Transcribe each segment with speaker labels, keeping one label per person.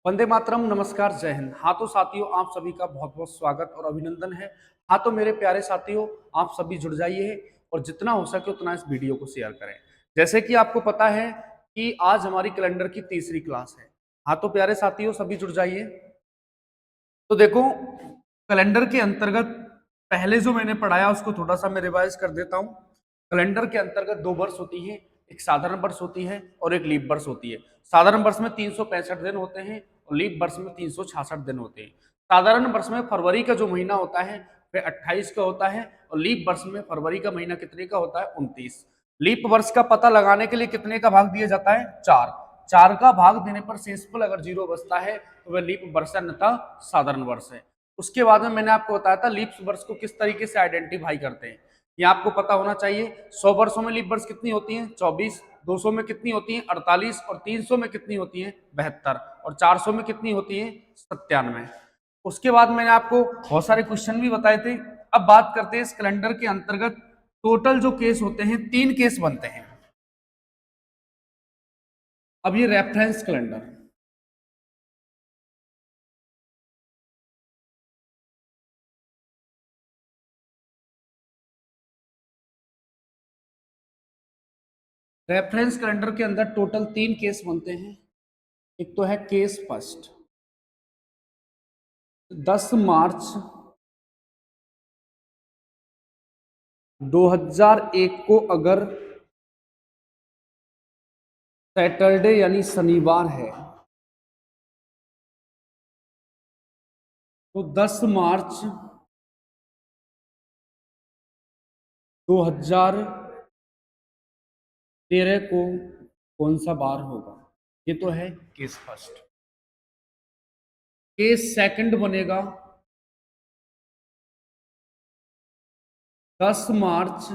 Speaker 1: वंदे मातरम। नमस्कार, जय हिंद। हाँ तो साथियों, आप सभी का बहुत बहुत स्वागत और अभिनंदन है। हाँ तो मेरे प्यारे साथियों, आप सभी जुड़ जाइए और जितना हो सके उतना इस वीडियो को शेयर करें। जैसे कि आपको पता है कि आज हमारी कैलेंडर की तीसरी क्लास है। हाँ तो प्यारे साथियों, सभी जुड़ जाइए। तो देखो, कैलेंडर के अंतर्गत पहले जो मैंने पढ़ाया उसको थोड़ा सा मैं रिवाइज कर देता हूँ। कैलेंडर के अंतर्गत दो वर्ष होती है, एक साधारण वर्ष होती है और एक लीप वर्ष होती है। साधारण वर्ष में 365 दिन होते हैं और लीप वर्ष में 366 दिन होते हैं। साधारण वर्ष में फरवरी का जो महीना होता है वह 28 का होता है और लीप वर्ष में फरवरी का महीना कितने का होता है? 29। लीप वर्ष का पता लगाने के लिए कितने का भाग दिया जाता है? 4। 4 का भाग देने पर शेषफल अगर 0 बचता है तो वह लीप वर्ष अन्यथा साधारण वर्ष है। उसके बाद में मैंने आपको बताया था लीप वर्ष को किस तरीके से आइडेंटिफाई करते हैं। ये आपको पता होना चाहिए। 100 वर्षों में लीप वर्ष कितनी होती है? 24। 200 में कितनी होती है? 48। और 300 में कितनी होती है? 72। और 400 में कितनी होती है? 97। उसके बाद मैंने आपको बहुत सारे क्वेश्चन भी बताए थे। अब बात करते हैं इस कैलेंडर के अंतर्गत टोटल जो केस होते हैं, 3 केस बनते हैं। अब ये रेफरेंस कैलेंडर, रेफरेंस कैलेंडर के अंदर टोटल 3 केस बनते हैं। एक तो है केस फर्स्ट। 10 मार्च 2001 को अगर सैटरडे यानी शनिवार है तो 10 मार्च 2013 को कौन सा बार होगा? ये तो है केस फर्स्ट। केस सेकंड बनेगा 10 मार्च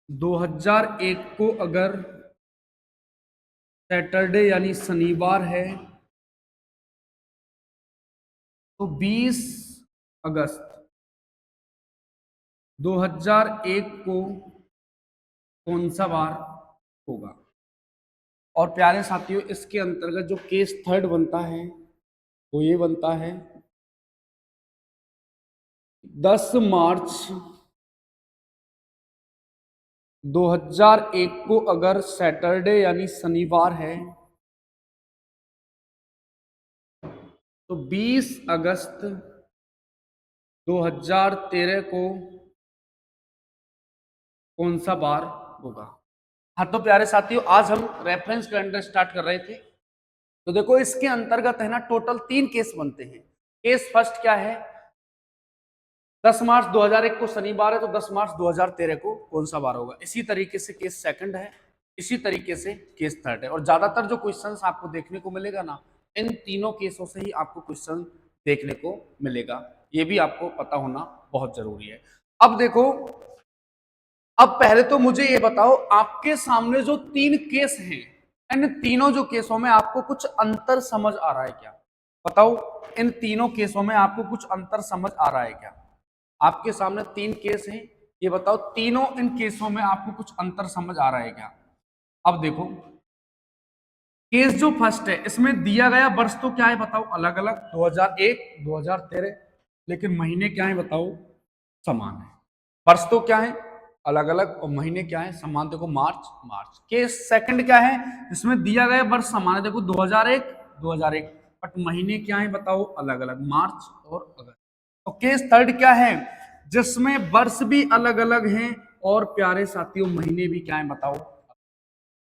Speaker 1: 2001 को अगर सैटरडे यानी शनिवार है तो 20 अगस्त 2001 को कौन सा बार होगा? और प्यारे साथियों, इसके अंतर्गत जो केस थर्ड बनता है वो ये बनता है 10 मार्च 2001 को अगर सैटरडे यानी शनिवार है तो 20 अगस्त 2013 को कौन सा बार होगा? हाँ तो प्यारे साथियों, आज हम रेफरेंस कैलेंडर स्टार्ट कर रहे थे। तो देखो, इसके अंतर्गत है ना टोटल 3 केस बनते हैं। केस फर्स्ट क्या है? 10 मार्च 2001 को शनिवार है तो 10 मार्च 2013 को कौन सा बार होगा? इसी तरीके से केस सेकंड है, इसी तरीके से केस थर्ड है। और ज्यादातर जो क्वेश्चंस आपको देखने को मिलेगा ना, इन तीनों केसों से ही आपको क्वेश्चन देखने को मिलेगा। ये भी आपको पता होना बहुत जरूरी है। अब देखो, अब पहले तो मुझे ये बताओ, आपके सामने जो 3 केस हैं, इन तीनों जो केसों में आपको कुछ अंतर समझ आ रहा है क्या? बताओ, इन तीनों केसों में आपको कुछ अंतर समझ आ रहा है क्या? आपके सामने 3 केस हैं, ये बताओ तीनों इन केसों में आपको कुछ अंतर समझ आ रहा है क्या? अब देखो, केस जो फर्स्ट है इसमें दिया गया वर्ष तो क्या है बताओ? अलग अलग, 2001 2013। लेकिन महीने क्या है बताओ? समान है। वर्ष तो क्या है? अलग अलग, और महीने क्या है? समान। देखो, मार्च मार्च। केस सेकंड क्या है? इसमें दिया गया वर्ष समान है, देखो 2001 2001, बट महीने क्या है बताओ? अलग अलग, मार्च और अगस्त। और केस थर्ड क्या है? जिसमें वर्ष भी अलग अलग हैं और प्यारे साथियों महीने भी क्या है बताओ?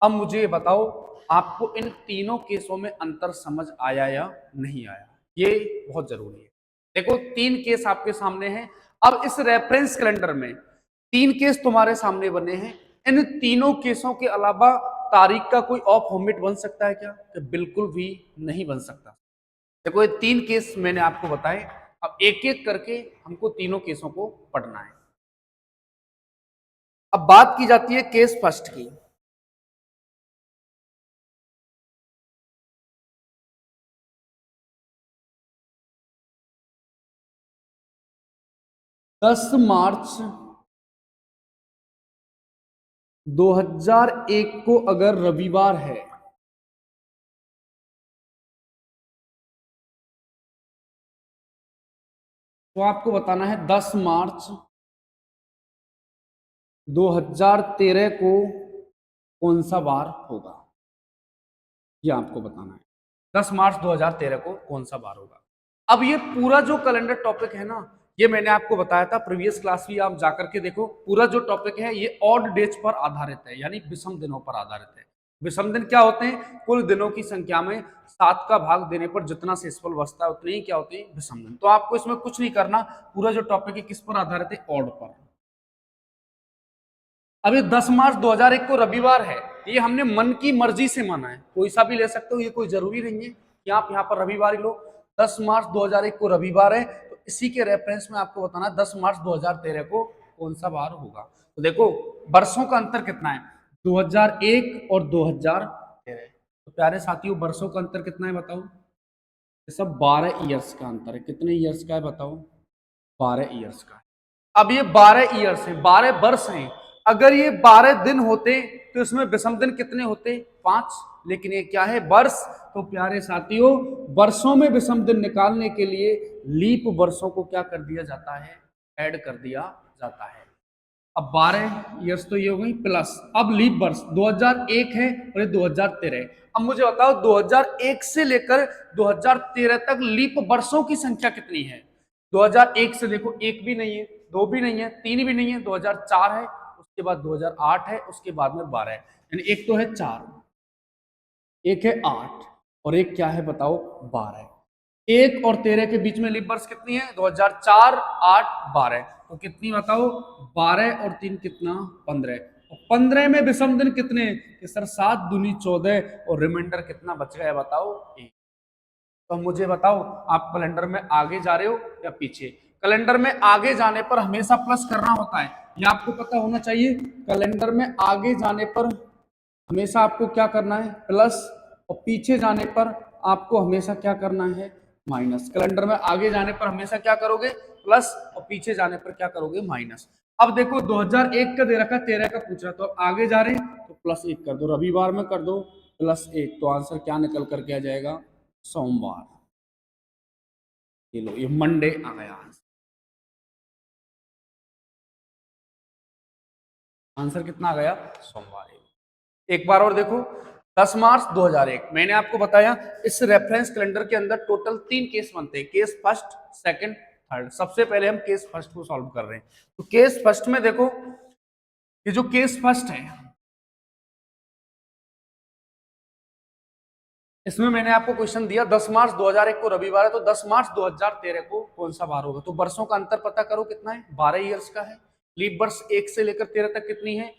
Speaker 1: अब मुझे ये बताओ, आपको इन तीनों केसों में अंतर समझ आया या नहीं आया? ये बहुत जरूरी है। देखो, 3 केस आपके सामने हैं। अब इस रेफरेंस कैलेंडर में 3 केस तुम्हारे सामने बने हैं। इन तीनों केसों के अलावा तारीख का कोई ऑफ ओमिट बन सकता है क्या? कि बिल्कुल भी नहीं बन सकता। देखो, ये 3 केस मैंने आपको बताए। अब एक एक करके हमको तीनों केसों को पढ़ना है। अब बात की जाती है केस फर्स्ट की। 10 मार्च 2001 को अगर रविवार है तो आपको बताना है 10 मार्च 2013 को कौन सा वार होगा, ये आपको बताना है। 10 मार्च 2013 को कौन सा वार होगा। अब ये पूरा जो कैलेंडर टॉपिक है ना, ये मैंने आपको बताया था प्रीवियस क्लास भी, आप जाकर के देखो। पूरा जो टॉपिक है ये ऑड डेज पर आधारित है, यानी विषम दिनों पर आधारित है। विषम दिन क्या होते हैं? कुल दिनों की संख्या में 7 का भाग देने पर जितना शेषफल बचता है उतने ही क्या होते हैं? विषम दिन। तो आपको इसमें कुछ नहीं करना, पूरा जो टॉपिक है किस पर आधारित है? ऑड पर। अभी 10 मार्च 2001 को रविवार है, ये हमने मन की मर्जी से माना है, कोई सा भी ले सकते हो, ये कोई जरूरी नहीं है कि आप यहाँ पर रविवार ही लो। 10 मार्च 2001 को रविवार है, तो इसी के रेफरेंस में आपको बताना 10 मार्च 2013 को कौन सा वार होगा। तो देखो वर्षों का अंतर कितना है, 2001 और 2013। तो प्यारे साथियों वर्षों का अंतर कितना है बताओ? ये सब 12 ईयर्स का अंतर है। कितने ईयर्स का है बताओ? 12 ईयर्स का। अब ये 12 ईयर्स हैं, 12 वर्ष हैं। अगर ये 12 दिन होते तो इसमें विषम दिन कितने होते? 5। लेकिन ये क्या है? वर्ष। तो प्यारे साथियों वर्षों में विषम दिन निकालने के लिए लीप वर्षों को क्या कर दिया जाता है? ऐड कर दिया जाता है। अब 12 ईयर्स तो ये हो गई, प्लस अब लीप वर्ष 2001 है और ये 2013 है। अब मुझे बताओ 2001 से लेकर 2013 तक लीप वर्षों की संख्या कितनी है? 2001 से देखो, एक भी नहीं है, दो भी नहीं है, तीन भी नहीं है, 2004 है, उसके बाद 2008 है, उसके बाद में 12 है, यानी एक तो है 4, एक है 8 और एक क्या है बताओ? 12। 1 और 13 के बीच में लीप वर्ष कितनी है? 2004, 8, 12। तो कितनी बताओ? 12 और 3 कितना? 15। 15 में विषम दिन कितने? कि सर 7 दूनी 14 और रिमाइंडर कितना बच गया बताओ? 1। तो मुझे बताओ आप कैलेंडर में आगे जा रहे हो या पीछे? कैलेंडर में आगे जाने पर हमेशा प्लस करना होता है, ये आपको पता होना चाहिए। कैलेंडर में आगे जाने पर हमेशा आपको क्या करना है? प्लस। और पीछे जाने पर आपको हमेशा क्या करना है? माइनस। कैलेंडर में आगे जाने पर हमेशा क्या करोगे? प्लस, और पीछे जाने पर क्या करोगे? माइनस। अब देखो 2001 का दे रखा, 13 का पूछ रहा, तो आगे जा रहे हैं तो +1 कर दो, रविवार में कर दो +1, तो आंसर क्या निकल करके आ जाएगा? सोमवार। ये लो, ये मंडे आ गया आंसर। आंसर कितना आ गया? सोमवार। एक बार और देखो 10 मार्च 2001, मैंने आपको बताया इस रेफरेंस कैलेंडर के अंदर टोटल 3 केस बनते हैं, केस फर्स्ट, सेकंड, थर्ड। सबसे पहले हम केस फर्स्ट को सॉल्व कर रहे हैं। तो केस फर्स्ट में देखो, ये जो केस फर्स्ट है इसमें मैंने आपको क्वेश्चन दिया 10 मार्च 2001 को रविवार है, तो 10 मार्च 2013 को कौन सा वार होगा? तो वर्षों का अंतर पता करो कितना है? 12 ईयर्स का है। लीप वर्ष 1 से लेकर 13 तक कितनी है?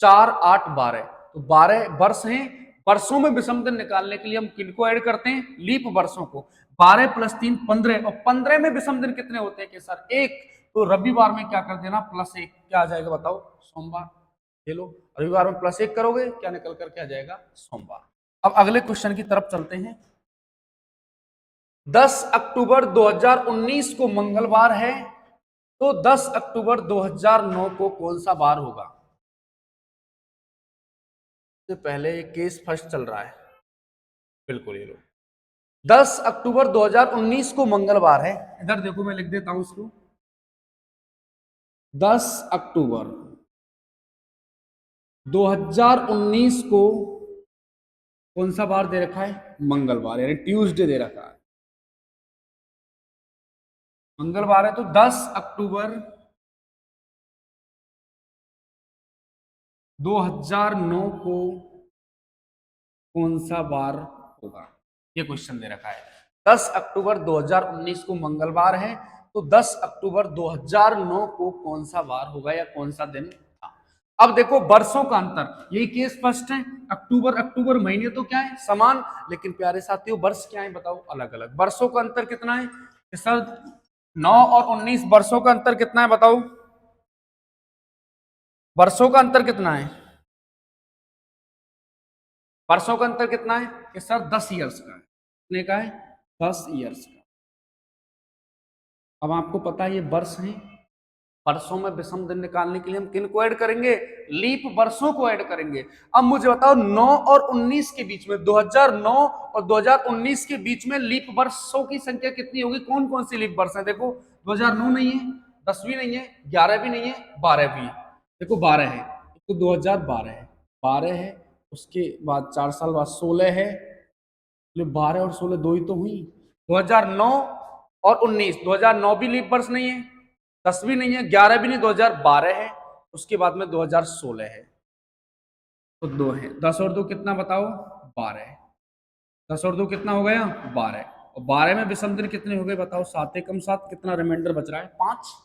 Speaker 1: 4, 8, 12। तो 12 वर्ष हैं। वर्षों में विषम दिन निकालने के लिए हम किनको ऐड करते हैं? लीप वर्षों को। 12 + 3 15, और 15 में विषम दिन कितने होते हैं? कि सर 1। तो रविवार में क्या कर देना? +1। क्या आ जाएगा बताओ? सोमवार। ले लो, रविवार में +1 करोगे, क्या निकल करके आ जाएगा? सोमवार। अब अगले क्वेश्चन की तरफ चलते हैं। 10 अक्टूबर 2019 को मंगलवार है, तो 10 अक्टूबर 2009 को कौन सा वार होगा? से पहले केस फर्स्ट चल रहा है, बिल्कुल ये लो। 10 अक्टूबर 2019 को मंगलवार है, इधर देखो मैं लिख देता हूं इसको। 10 अक्टूबर 2019 को कौन सा वार दे रखा है? मंगलवार, यानी ट्यूसडे दे रखा है। मंगलवार है, तो 10 अक्टूबर 2009 को कौन सा वार होगा? ये क्वेश्चन दे रखा है। 10 अक्टूबर 2019 को मंगलवार है, तो 10 अक्टूबर 2009 को कौन सा वार होगा या कौन सा दिन था? अब देखो वर्षों का अंतर, यही केस फर्स्ट है। अक्टूबर अक्टूबर महीने तो क्या है? समान, लेकिन प्यारे साथियों वर्ष क्या है बताओ? अलग अलग। वर्षों का अंतर कितना है? सर 9 और 19 वर्षों का अंतर कितना है बताओ? वर्षों का अंतर कितना है? वर्षों का अंतर कितना है? कि सर 10 ईयर्स का है। कितने का है? 10 ईयर्स का। अब आपको पता है ये वर्ष है, वर्षों में विषम दिन निकालने के लिए हम किन को ऐड करेंगे? लीप वर्षों को ऐड करेंगे। अब मुझे बताओ 9 और 19 के बीच में, 2009 और 2019 के बीच में लीप वर्षों की संख्या कितनी होगी? कौन कौन सी लीप वर्ष है? देखो 2009 नहीं है, 10 भी नहीं है, 11 भी नहीं है, 12 भी है। देखो 12 है तो 2012 है, 12 है, उसके बाद 4 साल बाद 16 है, 12 और 16 दो ही तो हुई। 2009 और 19, 2009 भी लीप वर्ष नहीं है, 10 भी नहीं है, 11 भी नहीं, 2012 है, उसके बाद में 2016 है, तो 2 है। 10 और 2 कितना बताओ? 12। 10 और 2 कितना हो गया? 12। और 12 में विषम दिन कितने हो गए बताओ? 7 एकम 7, कितना रिमाइंडर बच रहा है? 5।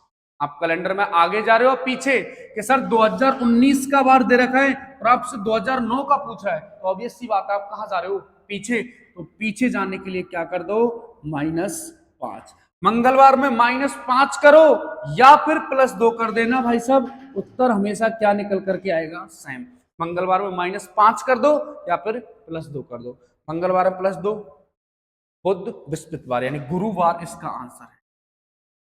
Speaker 1: आप कैलेंडर में आगे जा रहे हो पीछे कि सर 2019 का बार दे रखा है और आपसे 2009 का पूछ रहा है, तो ऑब्वियस सी बात है आप कहां जा रहे हो? पीछे। तो पीछे जाने के लिए क्या कर दो? -5। मंगलवार में -5 करो या फिर +2 कर देना भाई साहब, उत्तर हमेशा क्या निकल करके आएगा? सेम। मंगलवार में -5 कर दो या फिर +2 कर दो। मंगलवार में +2, बुध बृहस्पतिवार यानी गुरुवार इसका आंसर है।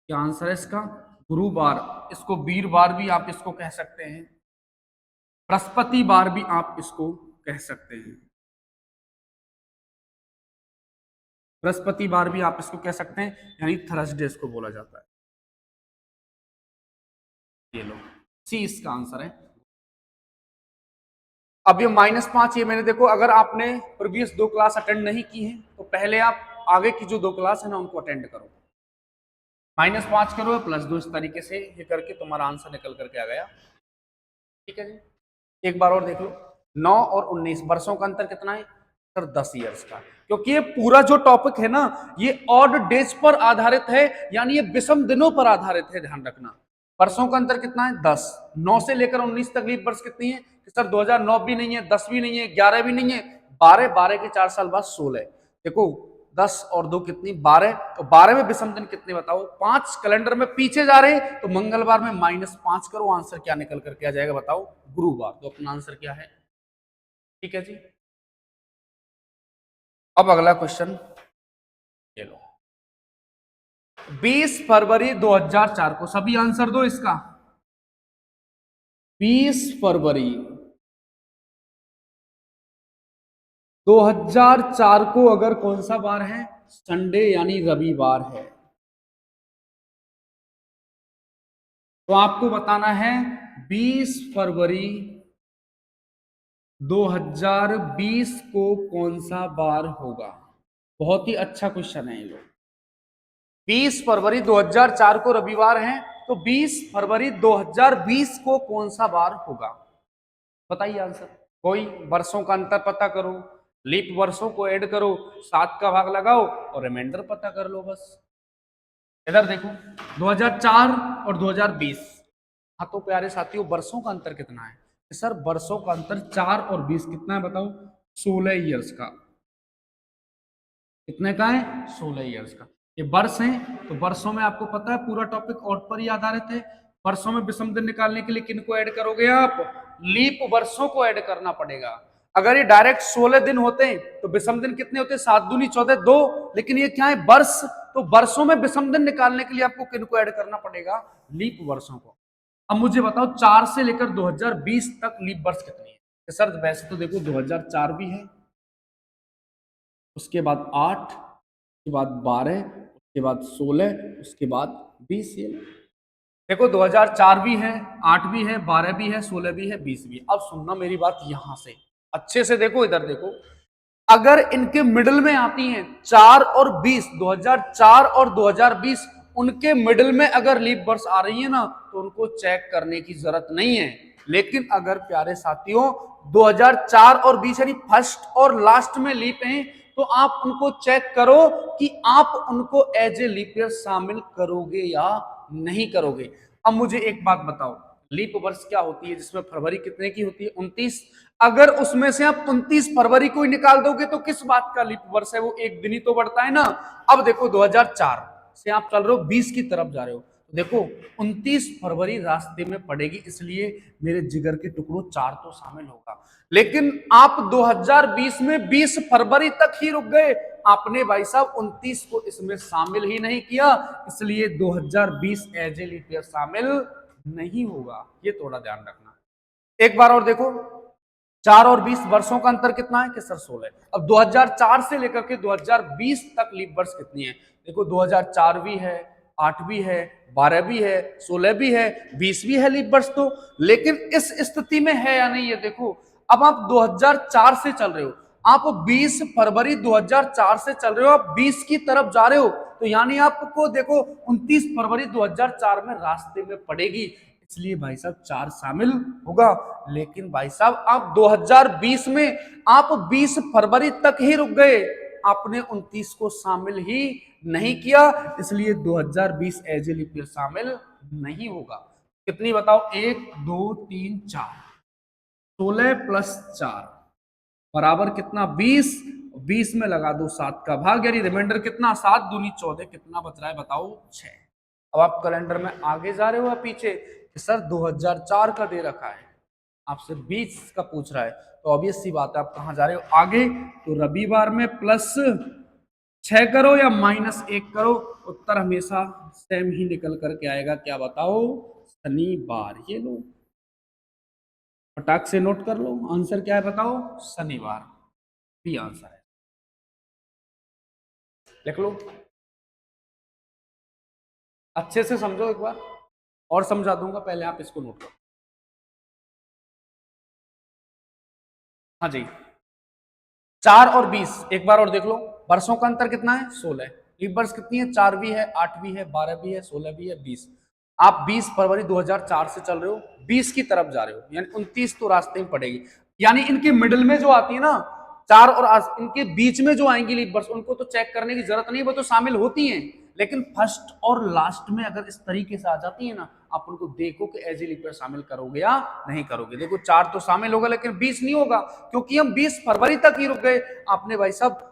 Speaker 1: क्या आंसर है इसका? गुरुवार। इसको वीरवार भी आप इसको कह सकते हैं, बृहस्पतिवार भी आप इसको कह सकते हैं, बृहस्पतिवार भी आप इसको कह सकते हैं, यानी थर्सडे इसको बोला जाता है। ये लो, सी इसका आंसर है। अब ये -5 ये मैंने देखो, अगर आपने प्रीवियस 2 क्लास अटेंड नहीं की है तो पहले आप आगे की जो 2 क्लास है ना उनको अटेंड करो। -5 करो या +2, इस तरीके से ये करके तुम्हारा आंसर निकल करके आ गया। ठीक है जी। एक बार और देख लो, 9 और 19 वर्षों का अंतर कितना है सर? 10 ईयर्स का। क्योंकि ये पूरा जो टॉपिक है ना ये ऑड डेज पर आधारित है, यानी ये विषम दिनों पर आधारित है, ध्यान रखना। वर्षों का अंतर कितना है? 10। 9 से लेकर 19 तक लीप वर्ष कितनी है कि सर 2009 भी नहीं है, 10 भी नहीं है, 11 भी नहीं है, 12, 12 के 4 साल बाद 16। देखो 10 और 2 कितनी? 12। तो 12 में विषम दिन कितने बताओ? 5। कैलेंडर में पीछे जा रहे हैं तो मंगलवार में -5 करो, आंसर क्या निकल करके आ जाएगा बताओ? गुरुवार। तो अपना आंसर क्या है? ठीक है जी। अब अगला क्वेश्चन ले लो, 20 फरवरी 2004 को, सभी आंसर दो इसका। 20 फरवरी 2004 को अगर कौन सा बार है? संडे यानी रविवार है। तो आपको बताना है 20 फरवरी 2020 को कौन सा बार होगा। बहुत ही अच्छा क्वेश्चन है ये लोग। 20 फरवरी 2004 को रविवार है, तो 20 फरवरी 2020 को कौन सा बार होगा? बताइए आंसर। कोई वर्षों का अंतर पता करो, लीप वर्षों को ऐड करो, 7 का भाग लगाओ और रिमाइंडर पता कर लो बस। इधर देखो 2004 और 2020। हाँ तो प्यारे साथियों वर्षों का अंतर कितना है? सर वर्षों का अंतर 4 और 20 कितना है बताओ? 16 ईयर्स का। कितने का है? 16 ईयर्स का। ये वर्ष है तो वर्षों में आपको पता है पूरा टॉपिक और पर ही आधारित है। वर्षों में विषम दिन निकालने के लिए किनको ऐड करोगे आप? लीप वर्षों को ऐड करना पड़ेगा। अगर ये डायरेक्ट 16 दिन होते हैं तो विषम दिन कितने होते? 7 दूनी 14, 2। लेकिन ये क्या है? वर्ष। तो वर्षों में विषम दिन निकालने के लिए आपको किनको ऐड करना पड़ेगा? लीप वर्षों को। अब मुझे बताओ 4 से लेकर 2020 तक लीप वर्ष कितनी है? सर वैसे तो देखो 2004 भी है, उसके बाद 8, उसके बाद 12, उसके बाद 16, उसके बाद 20। ये देखो 2004 भी है, 8 भी है, 12 भी है, 16 भी है, 20 भी है। अब सुनना मेरी बात यहां से अच्छे से देखो, इधर देखो। अगर इनके मिडिल में आती हैं 4 और 20, 2004 और 2020, उनके मिडिल में अगर लीप वर्ष आ रही है ना तो उनको चेक करने की जरूरत नहीं है। लेकिन अगर प्यारे साथियों 2004 और 20 यानी फर्स्ट और लास्ट में लीप हैं तो आप उनको चेक करो कि आप उनको एज ए लीप ईयर शामिल करोगे या नहीं करोगे। अब मुझे एक बात बताओ, लीप वर्ष क्या होती है जिसमें फरवरी कितने की होती है? 29। अगर उसमें से आप 29 फरवरी को ही निकाल दोगे तो किस बात का लीप वर्ष है? वो एक दिन ही तो बढ़ता है ना। अब देखो 2004 से आप चल रहे हो 20 की तरफ जा रहे हो, तो देखो 29 फरवरी रास्ते में पड़ेगी, इसलिए मेरे जिगर के टुकड़ों 4 तो शामिल होगा। लेकिन आप 2020 में 20 फरवरी तक ही रुक गए, आपने भाई साहब 29 को इसमें शामिल ही नहीं किया, इसलिए 2020 एज ए लीप ईयर शामिल नहीं होगा। ये थोड़ा ध्यान रखना। एक बार और देखो 4 और 20 वर्षों का अंतर कितना है कि सर 16। अब 2004 से लेकर के 2020 तक लीप वर्ष कितनी है? देखो 2004 भी है, 8 भी है, 12 भी है, 16 भी है, 20 भी है लीप वर्ष तो। लेकिन इस स्थिति में है या नहीं ये देखो। अब आप 2004 से चल रहे हो, आप 20 फरवरी 2004 से चल रहे हो, आप 20 की तरफ जा रहे हो, तो यानी आपको देखो 29 फरवरी 2004 में रास्ते में पड़ेगी, इसलिए भाई साहब 4 शामिल होगा। लेकिन भाई साहब आप 2020 में आप 20 फरवरी तक ही रुक गए, आपने 29 को शामिल ही नहीं किया, इसलिए 2020 एज ए लीप ईयर शामिल नहीं होगा। कितनी बताओ, 1 2 3 4, 16 प्लस 4 बराबर कितना, 20। 20 में लगा दो 7 का भाग, यानी रिमाइंडर कितना, 7 दूनी 14, कितना बच रहा है बताओ, 6। अब आप कैलेंडर में आगे जा रहे हो या पीछे, कि सर 2004 का दे रखा है, आपसे 20 का पूछ रहा है, तो ऑब्वियस सी बात है आप कहां जा रहे हो, आगे। तो रविवार में +6 करो या -1 करो, उत्तर हमेशा सेम ही निकल करके आएगा, क्या बताओ, शनिवार। ये लो फटाक से नोट कर लो, आंसर क्या है बताओ, शनिवार भी आंसर है, लिख लो। अच्छे से समझो एक बार, और समझा दूंगा, पहले आप इसको नोट करो। हाँ जी, 4 और 20 एक बार और देख लो, वर्षों का अंतर कितना है, 16। लीप वर्ष कितनी है, 4 भी है, 8 भी है, 12 भी है, 16 भी है, 20। आप 20 फरवरी 2004 से चल रहे हो, 20 की तरफ जा रहे हो, यानी 29 तो रास्ते में पड़ेगी। यानी इनके मिडिल में जो आती है ना 4 और इनके बीच में जो आएंगी लीप वर्ष, उनको तो चेक करने की जरूरत नहीं, वो तो शामिल होती हैं। लेकिन फर्स्ट और लास्ट में अगर इस तरीके से आ जाती है ना, आप उनको देखो कि एज ए लीप ईयर शामिल करोगे या नहीं करोगे। देखो 4 तो शामिल होगा, लेकिन 20 नहीं होगा, क्योंकि हम 20 फरवरी तक ही रुक गए, आपने भाई साहब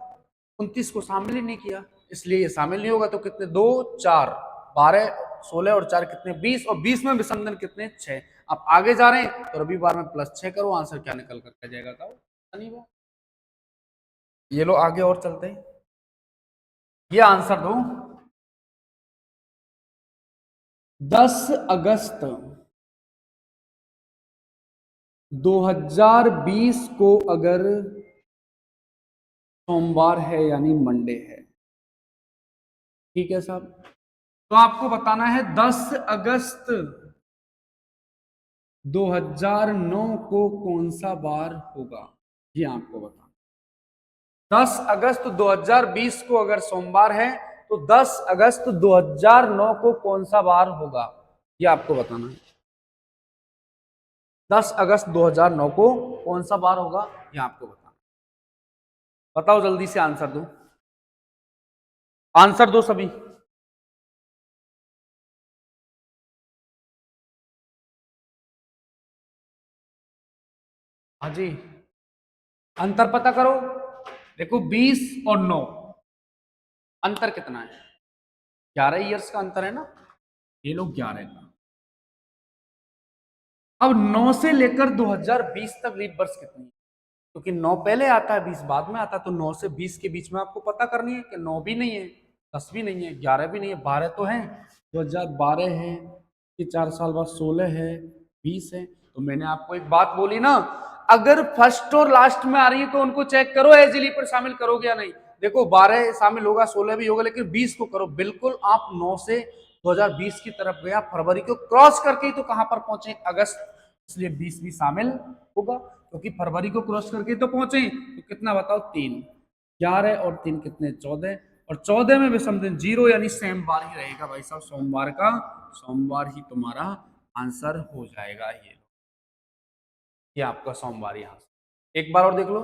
Speaker 1: 29 को शामिल ही नहीं किया, इसलिए ये शामिल नहीं होगा। तो कितने, 2 4 12 16 और 4 कितने, 20, और 20 में विसंधन कितने, 6। आप आगे जा रहे हैं तो रविवार में +6 करो, आंसर क्या निकल करके जाएगा, शनिवार। ये लो आगे और चलते हैं, ये आंसर दो। 10 अगस्त 2020 को अगर सोमवार है यानी मंडे है, ठीक है साहब, तो आपको बताना है 10 अगस्त 2009 को कौन सा बार होगा, ये आपको बताना। 10 अगस्त 2020 को अगर सोमवार है, तो 10 अगस्त 2009 को कौन सा बार होगा, ये आपको बताना है। 10 अगस्त 2009 को कौन सा बार होगा, ये आपको बताना। बताओ जल्दी से आंसर दो, आंसर दो सभी। हाँ जी, अंतर पता करो। देखो 20 और 9 अंतर कितना है, 11 ईयर्स का अंतर है ना, ये लोग 11 का। अब 9 से लेकर 2020 तक लीप वर्ष कितनी है, क्योंकि 9 पहले आता है 20 बाद में आता है, तो 9 से 20 के बीच में आपको पता करनी है कि 9 भी नहीं है, 10 भी नहीं है, 11 भी नहीं है, 12 तो है, 2012 है, कि 4 साल बाद 16 है, 20 है। तो मैंने आपको एक बात बोली ना, अगर फर्स्ट और लास्ट में आ रही है तो उनको चेक करो एज लीप पर शामिल करोगे या नहीं। देखो 12 शामिल होगा, 16 भी होगा, लेकिन 20 को करो बिल्कुल। आप 9 से 2020 की तरफ गया, फरवरी को क्रॉस करके ही तो कहां पर पहुंचे, अगस्त, इसलिए 20 भी शामिल होगा, क्योंकि फरवरी को क्रॉस करके तो पहुंचे। तो कितना बताओ, 3। 11 और 3 कितने, 14, और 14 में भी समथिंग 0, यानी सेम बार ही रहेगा भाई साहब, सोमवार का, सोमवार ही तुम्हारा आंसर हो जाएगा। ये आपका सोमवार यहाँ से। एक बार और देख लो,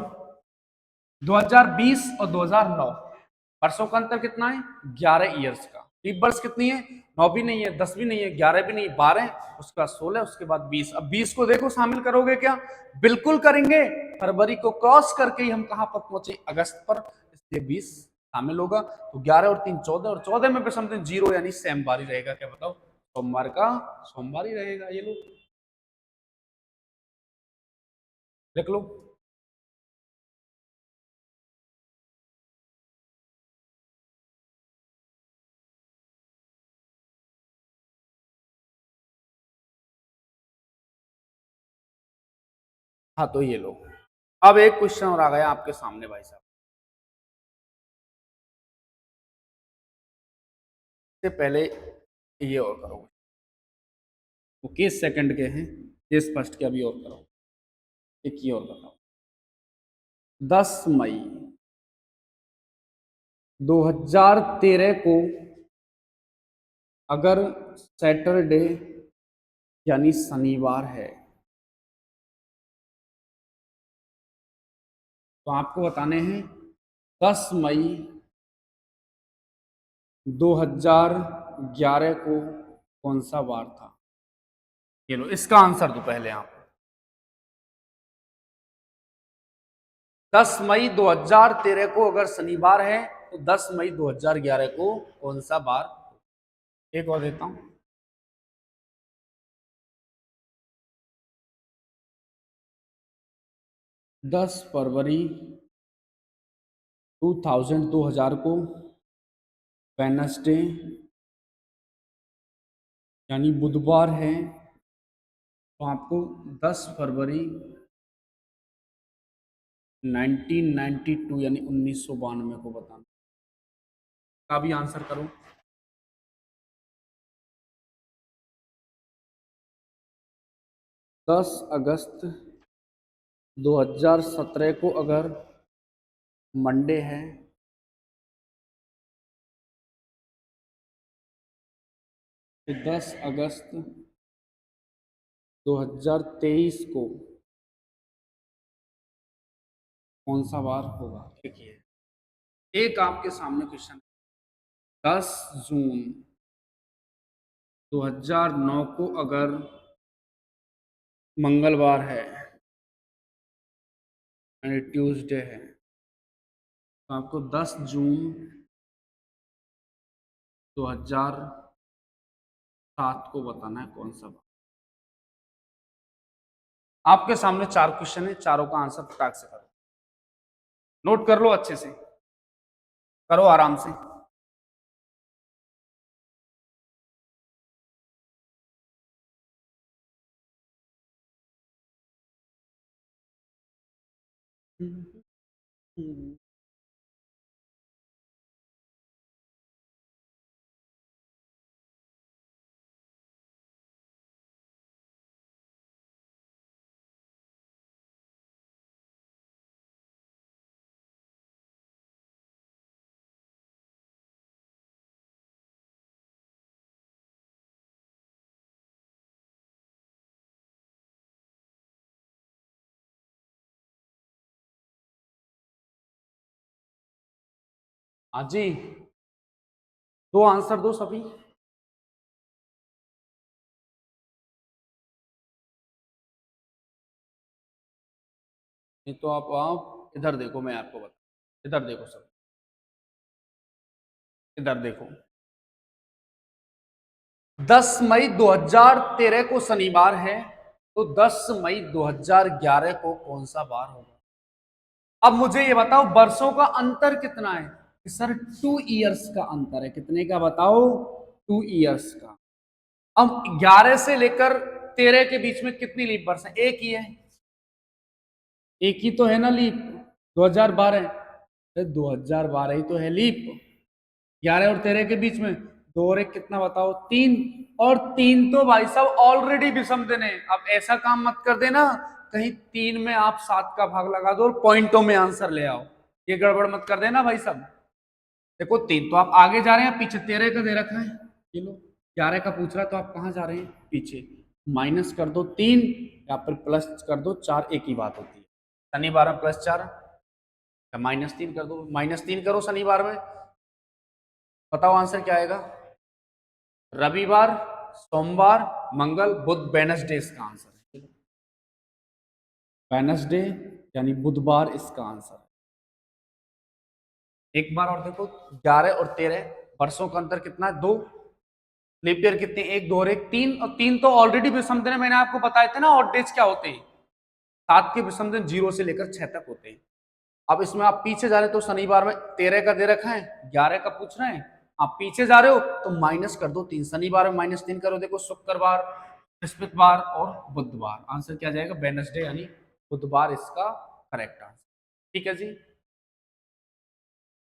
Speaker 1: 2020 और 2009 वर्षों का अंतर कितना है, 11 ईयर्स का। लीप वर्ष कितनी है, 9 भी नहीं है, 10 भी नहीं है, 11 भी नहीं है, 12, उसके बाद 16, उसके बाद 20। अब 20 को देखो शामिल करोगे क्या, बिल्कुल करेंगे। फरवरी को क्रॉस करके ही हम कहां पर पहुंचे, अगस्त पर, इसलिए 20 शामिल होगा। तो 11 और 3 14, और 14 में भी समथिंग 0, यानी सेम बार ही रहेगा, क्या बताओ, सोमवार का सोमवार ही रहेगा। ये लोग देख लो। हाँ तो ये लो, अब एक क्वेश्चन और आ गया आपके सामने भाई साहब। से पहले ये और करो, वो केस सेकंड के हैं, केस फर्स्ट के अभी और करो। एक ये और बताओ, 10 मई 2013 को अगर सैटरडे यानी शनिवार है, तो आपको बताने हैं 10 मई 2011 को कौन सा वार था। ये लो, इसका आंसर दो पहले आप। 10 मई 2013 को अगर शनिवार है तो 10 मई 2011 को कौन सा वार। एक और देता हूं, 10 फरवरी 2000 को वेडनेसडे यानी बुधवार है, तो आपको 10 फरवरी 1992 यानी 1992 को बताना का भी आंसर करो। 10 अगस्त 2017 को अगर मंडे है, तो 10 अगस्त 2023 को कौन सा वार होगा। देखिए, एक आपके सामने क्वेश्चन, 10 जून 2009 को अगर मंगलवार है यानी ट्यूसडे है, तो आपको 10 जून 2007 को बताना है कौन सा वार। आपके सामने 4 क्वेश्चन है, चारों का आंसर फटाक से करो, नोट कर लो अच्छे से, करो आराम से। हाँ जी, दो आंसर दो सभी। नहीं तो आप इधर देखो, मैं आपको बता, इधर देखो सब, इधर देखो। 10 मई 2013 को शनिवार है, तो 10 मई 2011 को कौन सा वार होगा। अब मुझे ये बताओ, वर्षों का अंतर कितना है। सर 2 इयर्स का अंतर है, कितने का बताओ, 2 इयर्स का। अब 11 से लेकर 13 के बीच में कितनी लीप वर्ष है, एक ही है, एक ही तो है ना लीप, 2012। 2012 ही तो है लीप, 11 और 13 के बीच में, दो और एक कितना बताओ, 3। और 3 तो भाई साहब ऑलरेडी विषम दिन है। अब ऐसा काम मत कर देना कहीं 3 में आप 7 का भाग लगा दो और पॉइंटों में आंसर ले आओ, ये गड़बड़ मत कर देना भाई साहब। देखो 3 तो आप आगे जा रहे हैं, पीछे 13 का दे रखा है, ये लो 11 का पूछ रहा है, तो आप कहाँ जा रहे हैं, पीछे। माइनस कर दो 3 या फिर प्लस कर दो 4, एक ही बात होती है। शनिवार में +4 या -3 कर दो, -3 करो शनिवार में, बताओ आंसर क्या आएगा। रविवार, सोमवार, मंगल, बुध, वेडनेसडे इसका आंसर है। वेडनेसडे यानी बुधवार इसका आंसर है। एक बार और देखो, 11 और 13 वर्षों का अंतर कितना है, 2। लीप ईयर कितने, 1, 2 और 1, 3। और 3 तो ऑलरेडी विषम दिन है, मैंने आपको बताए थे ना ऑड डेज क्या होते हैं। 7 के विषम दिन 0 से लेकर 6 तक होते हैं। अब इसमें आप पीछे जा रहे हैं, तो शनिवार में 13 का दे रखा है, 11 का पूछ रहे हैं, आप पीछे जा रहे हो तो माइनस कर दो 3, शनिवार में -3 करो, देखो शुक्रवार, बृहस्पतिवार और बुधवार, आंसर क्या जाएगा, वेडनेसडे यानी बुधवार इसका करेक्ट आंसर। ठीक है जी,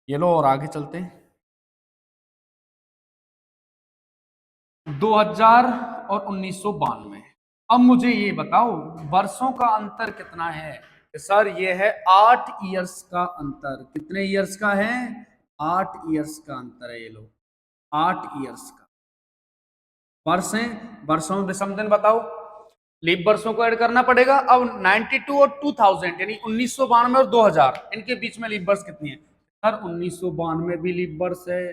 Speaker 1: ये लो और आगे चलते हैं। 2000 और 1992। अब मुझे ये बताओ वर्षों का अंतर कितना है। सर ये है 8 ईयर्स का अंतर। कितने ईयर्स का है? 8 ईयर्स का अंतर है। ये लो 8 ईयर्स का। वर्ष है, वर्षों में विषम दिन बताओ। लीप वर्षों को ऐड करना पड़ेगा। अब 92 और 2000 यानी 1992 और 2000 इनके बीच में लीप वर्ष कितनी है? सर 1992 भी लीप वर्ष है,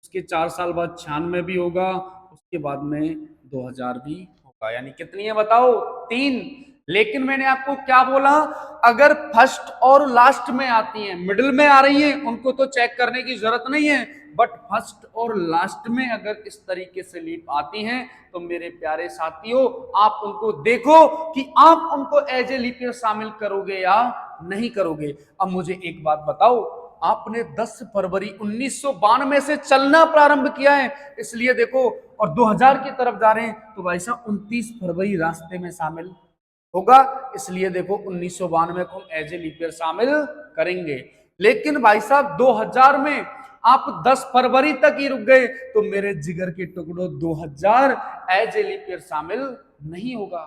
Speaker 1: उसके 4 साल बाद 96 भी होगा, उसके बाद में 2000 भी होगा। यानी कितनी है बताओ? 3। लेकिन मैंने आपको क्या बोला, अगर फर्स्ट और लास्ट में आती हैं, मिडिल में आ रही हैं, उनको तो चेक करने की जरूरत नहीं है, बट फर्स्ट और लास्ट में अगर इस तरीके से लीप आती हैं तो मेरे प्यारे साथियों आप उनको देखो कि आप उनको एज ए लीप ईयर शामिल करोगे या नहीं करोगे। अब मुझे एक बात बताओ, आपने 10 फरवरी 1992 से चलना प्रारंभ किया है, इसलिए देखो, और 2000 की तरफ जा रहे हैं तो भाई साहब 29 फरवरी रास्ते में शामिल होगा, इसलिए देखो 1992 को एज ए लीप ईयर शामिल करेंगे। लेकिन भाई साहब 2000 में आप 10 फरवरी तक ही रुक गए तो मेरे जिगर के टुकड़ों 2000 एज ए लीप ईयर शामिल नहीं होगा।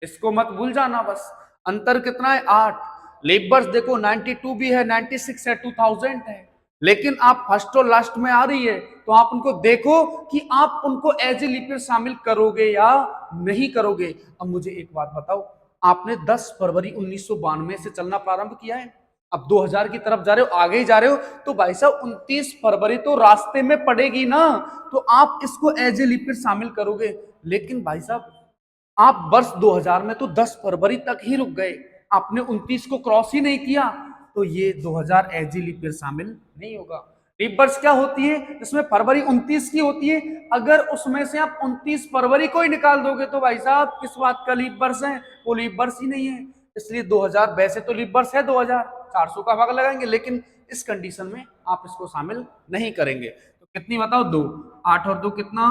Speaker 1: इसको मत भूल जाना। बस अंतर कितना है? 8। लीप वर्ष देखो 92 भी है, 96 है, 2000 है, लेकिन आप फर्स्ट और लास्ट में आ रही है तो आप उनको देखो कि आप उनको एज ए लीप ईयर शामिल करोगे या नहीं करोगे। अब मुझे एक बात बताओ, आपने 10 फरवरी 1992 से चलना प्रारंभ किया है, अब 2000 की तरफ जा रहे हो, आगे ही जा रहे हो, तो भाई साहब 29 फरवरी तो रास्ते में पड़ेगी ना, तो आप इसको एज ए लीप ईयर शामिल करोगे। लेकिन भाई साहब आप वर्ष 2000 में तो 10 फरवरी तक ही रुक गए, आपने 29 को क्रॉस ही नहीं किया, तो ये 2000 एज ए लीप ईयर शामिल नहीं होगा। लीप वर्ष क्या होती है? इसमें फरवरी 29 की होती है, अगर उसमें से आप 29 फरवरी को ही निकाल दोगे तो भाई साहब किस बात का लीप वर्ष है? वो लीप वर्ष ही नहीं है। इसलिए 2000 वैसे तो लीप वर्ष है, 2000 400 का भाग लगाएंगे, लेकिन इस कंडीशन में आप इसको शामिल नहीं करेंगे। तो कितनी बताओ? 2। 8 और 2 कितना?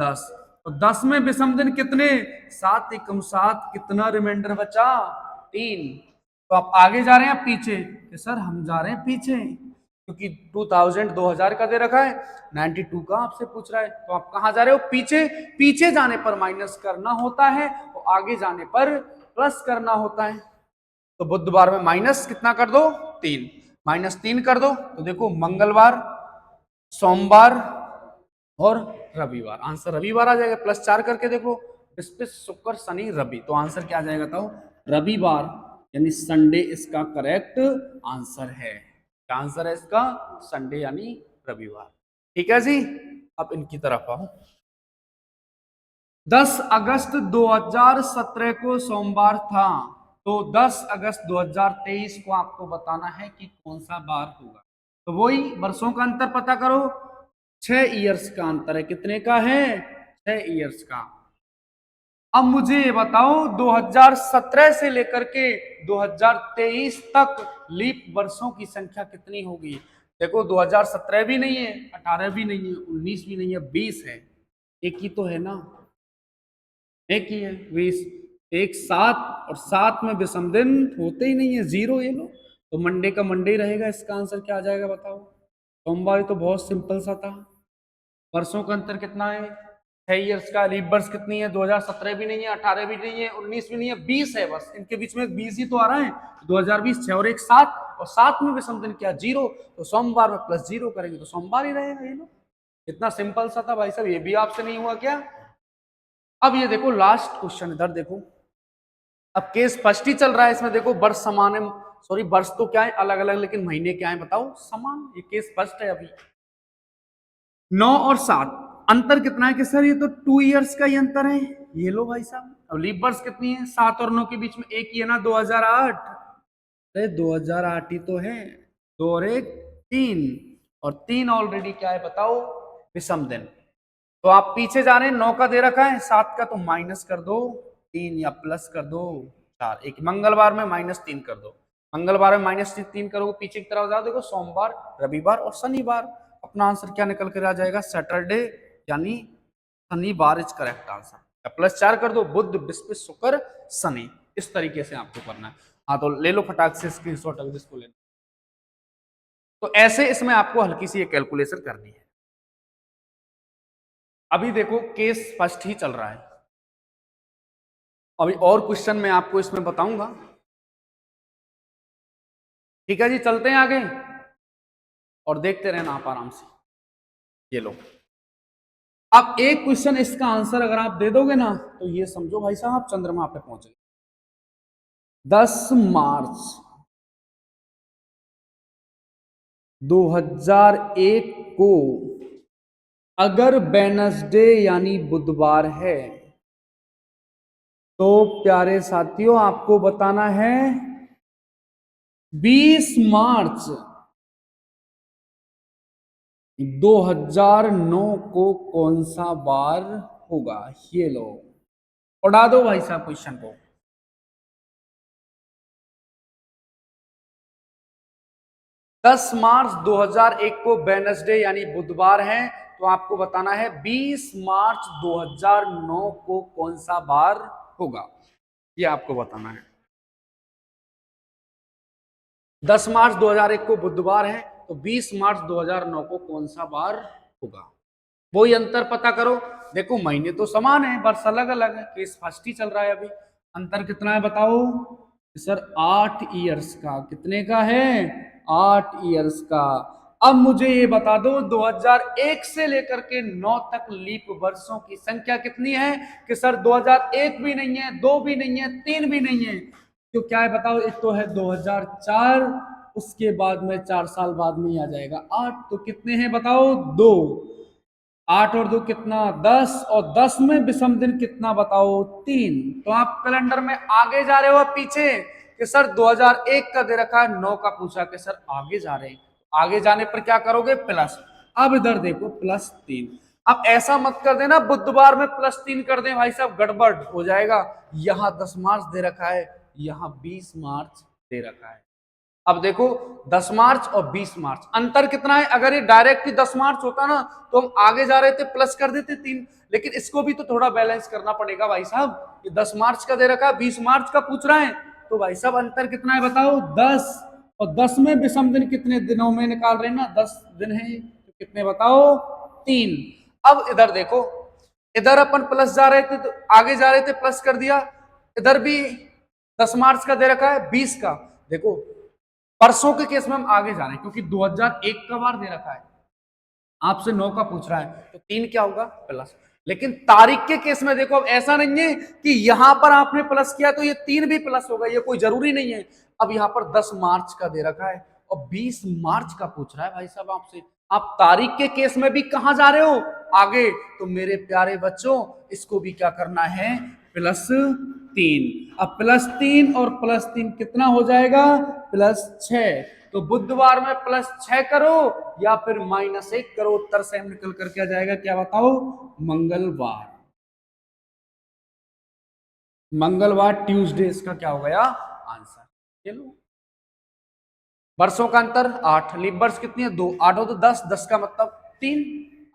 Speaker 1: 10। तो 10 में विषम दिन कितने? 7 एकम 7। कितना रिमाइंडर बचा? 3। तो आप आगे जा रहे हैं पीछे? कि सर हम जा रहे हैं पीछे, क्योंकि 2000 का दे रखा है, 92 का आपसे पूछ रहा है, तो आप कहां जा रहे हो? पीछे। पीछे जाने पर माइनस करना होता है और आगे जाने पर प्लस करना होता है। तो बुधवार में माइनस कितना कर दो? 3। -3 कर दो तो देखो मंगलवार, सोमवार और रविवार। आंसर रविवार आ जाएगा। +4 करके देखो, बृहस्पति, शुक्र, शनि, रवि, तो आंसर क्या आ जाएगा? बताओ। रविवार यानी संडे इसका करेक्ट आंसर है। क्या आंसर है इसका? संडे यानी रविवार। ठीक है जी। अब इनकी तरफ आओ। 10 अगस्त 2017 को सोमवार था, तो 10 अगस्त 2023 को आपको बताना है कि कौन सा बार होगा। तो वही वर्षों का अंतर पता करो। 6 ईयर्स का अंतर है। कितने का है? 6 ईयर्स का। अब मुझे ये बताओ 2017 से लेकर के 2023 तक लीप वर्षों की संख्या कितनी होगी? देखो 2017 भी नहीं है, 18 भी नहीं है, 19 भी नहीं है, 20 है। एक ही तो है ना, एक ही है 20। एक 7 और 7 में विषम दिन होते ही नहीं है, 0 ये लो, तो मंडे का मंडे ही रहेगा। इसका आंसर क्या आ जाएगा बताओ? सोमवार तो बहुत सिंपल सा था। वर्षों का अंतर कितना है? 6 ईयर्स का। लीप वर्ष कितनी है? 2017 भी नहीं है, 18 भी नहीं है, 19 भी नहीं है, 20 है। बस इनके बीच में 20 ही तो आ रहा है। 2020 6 और 1 7, और 7 में विषम दिन क्या? 0। तो सोमवार में +0 करेंगे तो सोमवार ही रहेगा ये लो। इतना सिंपल सा था भाई साहब, ये भी आपसे नहीं हुआ क्या? अब ये देखो लास्ट क्वेश्चन, इधर देखो। अब केस फर्स्ट ही चल रहा है, इसमें देखो वर्ष समान है, सॉरी वर्ष तो क्या है अलग अलग, लेकिन महीने क्या है बताओ? समान। ये केस फर्स्ट है। अभी 9 और 7 अंतर कितना है? कि सर ये तो 2 ईयर्स का ही अंतर है। ये लो भाई साहब। अब लीप वर्ष कितनी है? 7 और 9 के बीच में एक ही है ना, 2008। अरे 2008 ही तो है। 2 और 1 3, और 3 ऑलरेडी क्या है बताओ? विषम दिन। तो आप पीछे जा रहे हैं, 9 का दे रखा है, 7 का तो माइनस कर दो 3 या प्लस कर दो 4। एक मंगलवार में -3 कर दो। मंगलवार में -3 करोगे, पीछे की तरफ जाओ, देखो सोमवार, रविवार और शनिवार। अपना आंसर क्या निकल कर आ जाएगा? सैटरडे यानी शनिवार इज करेक्ट आंसर। +4 कर दो, बुध, बृहस्पति, शुक्र, शनि। इस तरीके से आपको करना है। हाँ तो ले लो फटाक से स्क्रीनशॉट अगर इसको लेना। तो ऐसे इसमें आपको हल्की सी ये कैलकुलेशन करनी है। अभी देखो केस फर्स्ट ही चल रहा है, अभी और क्वेश्चन मैं आपको इसमें बताऊंगा। ठीक है जी, चलते हैं आगे और देखते रहना आप आराम से। ये लो, अब एक क्वेश्चन इसका आंसर अगर आप दे दोगे ना तो ये समझो भाई साहब आप चंद्रमा पे पहुंचे। 10 मार्च 2001 को अगर वेडनेसडे यानी बुधवार है तो प्यारे साथियों आपको बताना है 20 मार्च 2009 को कौन सा बार होगा। ये लो, उड़ा दो भाई साहब क्वेश्चन को। 10 मार्च 2001 को वेडनेसडे यानी बुधवार है, तो आपको बताना है 20 मार्च 2009 को कौन सा बार होगा, ये आपको बताना है। 10 मार्च 2001 को बुधवार है, तो 20 मार्च 2009 को कौन सा बार होगा, वही अंतर पता करो। देखो महीने तो समान है, वर्ष अलग अलग है, केस फर्स्ट ही चल रहा है अभी। अंतर कितना है बताओ सर? 8 ईयर्स का। कितने का है? 8 ईयर्स का। अब मुझे ये बता दो 2001 से लेकर के 9 तक लीप वर्षों की संख्या कितनी है? कि सर 2001 भी नहीं है, 2 भी नहीं है, 3 भी नहीं है, तो क्या है बताओ? एक तो है 2004, उसके बाद में 4 साल बाद में ही आ जाएगा 8। तो कितने हैं बताओ? 2। 8 और 2 कितना? 10। और 10 में विषम दिन कितना बताओ? 3। तो आप कैलेंडर में आगे जा रहे हो पीछे? कि सर 2001 का दे रखा है, 9 का पूछा कि सर आगे जा रहे हैं। आगे जाने पर क्या करोगे? प्लस। अब इधर देखो +3। अब ऐसा मत कर देना बुधवार में +3 कर दें, भाई साहब गड़बड़ हो जाएगा। यहां 10 मार्च दे रखा है, यहां 20 मार्च दे रखा है। अब देखो 10 मार्च और 20 मार्च अंतर कितना है? अगर ये डायरेक्ट ही 10 मार्च होता ना तो हम आगे जा रहे थे प्लस कर देते 3, लेकिन इसको भी तो थोड़ा बैलेंस करना पड़ेगा भाई साहब। ये 10 मार्च का दे रखा है, 20 मार्च का पूछ रहा है, तो भाई साहब अंतर कितना है बताओ? 10। और 10 में विषम दिन कितने दिनों में निकाल रहे हैं ना? 10 दिन है, तो कितने बताओ? 3। अब इधर देखो, इधर अपन प्लस जा रहे थे तो आगे जा रहे थे प्लस कर दिया, इधर भी 10 मार्च का दे रखा है, 20 का। देखो वर्षों के केस में हम आगे जा रहे हैं क्योंकि 2001 का बार दे रखा है, आपसे 9 का पूछ रहा है, तो 3 क्या होगा? प्लस। लेकिन तारीख के केस में देखो, अब ऐसा नहीं है कि यहां पर आपने प्लस किया तो ये 3 भी प्लस होगा, ये कोई जरूरी नहीं है। अब यहां पर 10 मार्च का दे रखा है और 20 मार्च का पूछ रहा है भाई साहब आपसे। आप तारीख के केस में भी कहां जा रहे हो? आगे। तो मेरे प्यारे बच्चों इसको भी क्या करना है? +3। अब +3 और +3 कितना हो जाएगा? +6। तो बुधवार में +6 करो या फिर -1 करो, उत्तर से हम निकल करके आ जाएगा क्या बताओ? मंगलवार। मंगलवार ट्यूसडे इसका क्या हो गया आंसर। चलो, वर्षों का अंतर 8, लीप वर्ष कितनी है? 2। 8 हो तो 10, 10 का मतलब 3।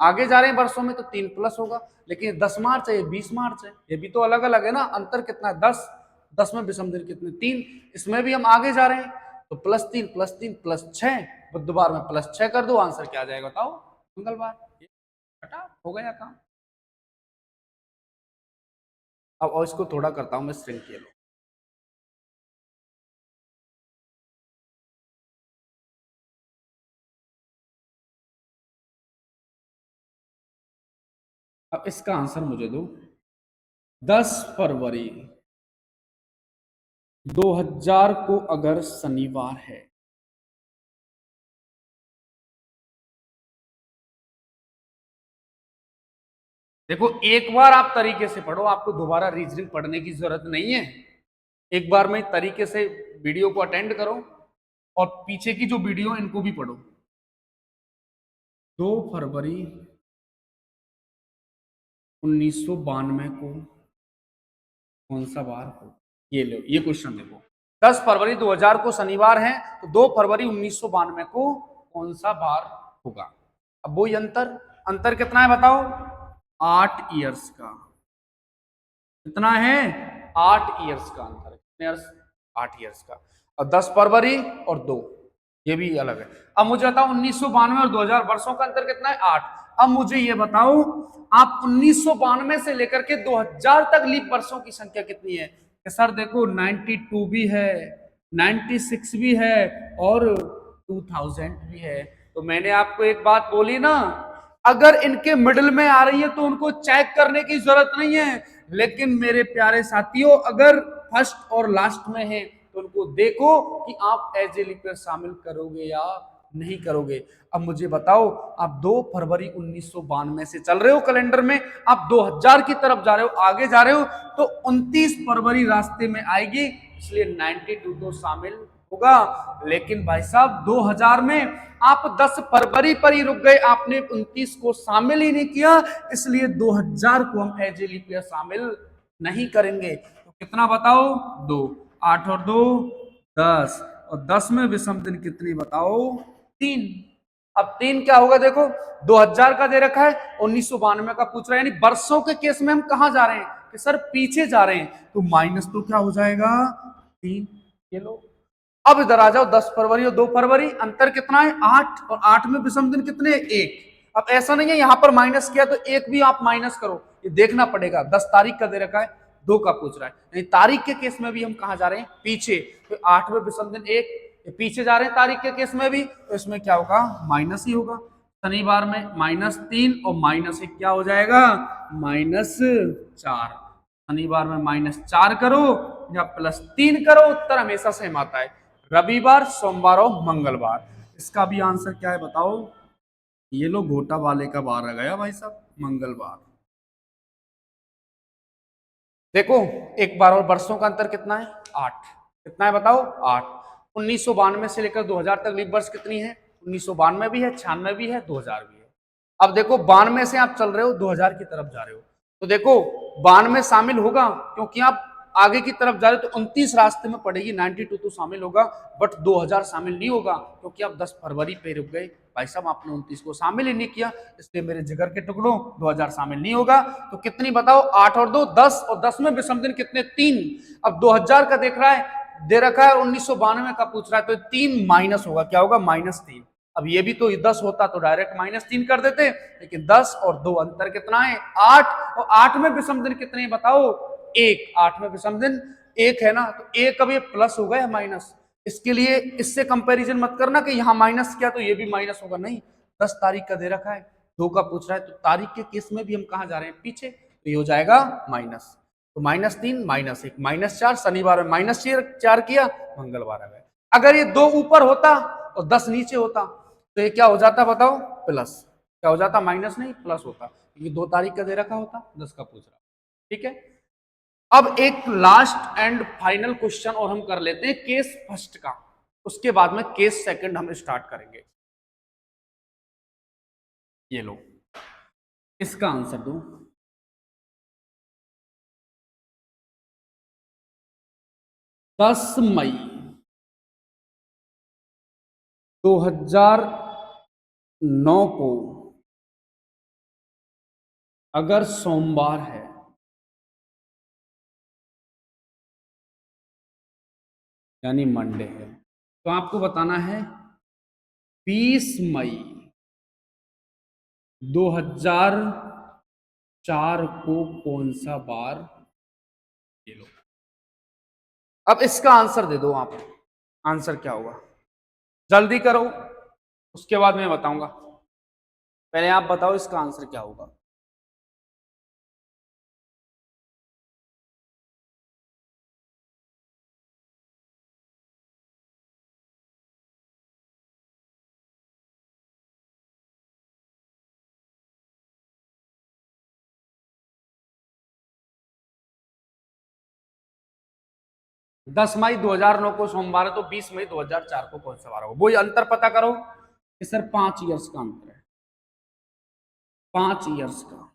Speaker 1: आगे जा रहे हैं वर्षों में तो 3 प्लस होगा, लेकिन 10 मार्च है, ये 20 मार्च है, ये भी तो अलग अलग है ना। अंतर कितना है? 10। 10 में विषम दिन कितने? 3। इसमें भी हम आगे जा रहे हैं तो +3 +3 +6। बुधवार में +6 कर दो, आंसर क्या आ जाएगा बताओ? मंगलवार। हटा, हो गया काम। अब और इसको थोड़ा करता हूं मैं स्ट्रिंग के लिए। अब इसका आंसर मुझे दो। 10 फरवरी 2000 को अगर शनिवार है, देखो एक बार आप तरीके से पढ़ो, आपको दोबारा रीजनिंग पढ़ने की जरूरत नहीं है। एक बार में तरीके से वीडियो को अटेंड करो और पीछे की जो वीडियो इनको भी पढ़ो। 2 फरवरी 1992 को कौन सा बार हो? ये लो, ये क्वेश्चन देखो। 10 फरवरी 2000 को शनिवार है, तो 2 फरवरी 1992 को कौन सा बार होगा? अब वही अंतर। अंतर कितना है बताओ? 8 ईयर्स का। कितना है? 8 ईयर्स का अंतर है। कितने ईयर्स? 8 ईयर्स का। और 10 फरवरी और 2, ये भी अलग है। अब मुझे बताओ 1992 और 2000 वर्षों का अंतर कितना है? 8। अब मुझे ये बताओ, आप 1992 से लेकर के 2000 तक लीप वर्षों की संख्या कितनी है? कि सर देखो 92 भी है, 96 भी है और 2000 भी है। तो मैंने आपको एक बात बोली ना, अगर इनके मिडिल में आ रही है तो उनको चेक करने की जरूरत नहीं है, लेकिन मेरे प्यारे साथियों अगर फर्स्ट और लास्ट में है तो उनको देखो कि आप एज ए लीप ईयर शामिल करोगे या नहीं करोगे। अब मुझे बताओ, आप 2 फरवरी 1992 से चल रहे हो कैलेंडर में, आप 2000 की तरफ जा रहे हो, आगे जा रहे हो, तो 29 फरवरी रास्ते में आएगी, इसलिए 92 तो शामिल होगा। लेकिन भाई साहब 2000 में आप 10 फरवरी पर ही रुक गए, आपने 29 को शामिल ही नहीं किया, इसलिए 2000 को हम एज ए लीप ईयर शामिल नहीं करेंगे। तो कितना बताओ? 2, 8 और 2 10, और 10 में विषम दिन कितनी बताओ? 3। अब 3 क्या होगा? देखो 2000 का दे रखा है, 1992 का पूछ रहा है, यानी वर्षों के केस में हम कहां जा रहे हैं कि सर पीछे जा रहे हैं, तो माइनस तो क्या हो जाएगा? 3। ये लो, अब इधर आ जाओ, 10 फरवरी और 2 फरवरी अंतर कितना है? 8, और 8 में विषम दिन कितने? 1। अब ऐसा नहीं है यहां पर माइनस किया तो 1 भी आप माइनस करो, ये देखना पड़ेगा। 10 तारीख का दे रखा है, 2 का पूछ रहा है, नहीं तारीख के केस में भी हम कहां जा रहे हैं? पीछे। तो 8 में विषम दिन 1, पीछे जा रहे हैं तारीख के केस में भी, तो इसमें क्या होगा? माइनस ही होगा। शनिवार में -3 और -1 क्या हो जाएगा? -4। शनिवार में -4 करो या +3 करो, उत्तर हमेशा सेम आता है। रविवार, सोमवार और मंगलवार। इसका भी आंसर क्या है बताओ? ये लो, घोटा वाले का बार आ गया भाई साहब, मंगलवार। देखो एक बार और, वर्षों का अंतर कितना है? 8। कितना है बताओ? 8। 1992 से लेकर 2000 तक लीप वर्ष कितनी है? 1992 भी है, 96 भी है, 2000 भी है। अब देखो 92 से आप चल रहे हो, 2000 की तरफ जा रहे हो, तो देखो 92 शामिल होगा क्योंकि आप आगे की तरफ जा रहे हो, तो 29 रास्ते में पड़ेगी, 92 तो शामिल होगा, बट 2000 शामिल नहीं होगा क्योंकि आप 10 फरवरी पे रुक गए। भाई साहब आपने 29 को शामिल ही नहीं किया, इसलिए मेरे जिगर के टुकड़ों 2000 शामिल नहीं होगा। तो कितनी बताओ? 8 और 2 10, और 10 में विषम दिन कितने? 3। अब 2000 का देख रहा है, दे रखा है, 1992 का पूछ रहा है, तो 3 माइनस होगा, क्या होगा? -3। अब ये भी तो 10 होता तो डायरेक्ट -3 कर देते, लेकिन 10 और 2 अंतर कितना है? 8, और 8 में विषम दिन कितने बताओ? 1। 8 में विषम दिन 1 है ना, तो 1 अब ये प्लस होगा या माइनस? इसके लिए इससे कंपैरिजन मत करना कि यहां माइनस किया तो ये भी माइनस होगा, नहीं। 10 तारीख का दे रखा है, 2 का पूछ रहा है, तो तारीख के केस में भी हम कहां जा रहे हैं? पीछे, तो ये हो जाएगा माइनस। तो -3 -1 -4, शनिवार में -4 किया, मंगलवार आ गए। अगर ये 2 ऊपर होता और 10 नीचे होता तो ये क्या हो जाता बताओ? प्लस। क्या हो जाता? माइनस नहीं, प्लस होता, क्योंकि 2 तारीख का दे रखा होता, 10 का पूछ रहा। ठीक है, अब एक लास्ट एंड फाइनल क्वेश्चन और हम कर लेते हैं केस फर्स्ट का, उसके बाद में केस सेकंड हम स्टार्ट करेंगे। ये लो, इसका आंसर दो। 10 मई 2009 को अगर सोमवार है, यानी मंडे है, तो आपको बताना है 20 मई 2004 को कौन सा बार? ये लो, अब इसका आंसर दे दो आप। आंसर क्या होगा? जल्दी करो, उसके बाद मैं बताऊंगा। पहले आप बताओ इसका आंसर क्या होगा। 10 मई 2009 को सोमवार है, तो 20 मई 2004 को कौन सा बार होगा? वही अंतर पता करो कि सर 5 ईयर्स का अंतर है, 5 ईयर्स का।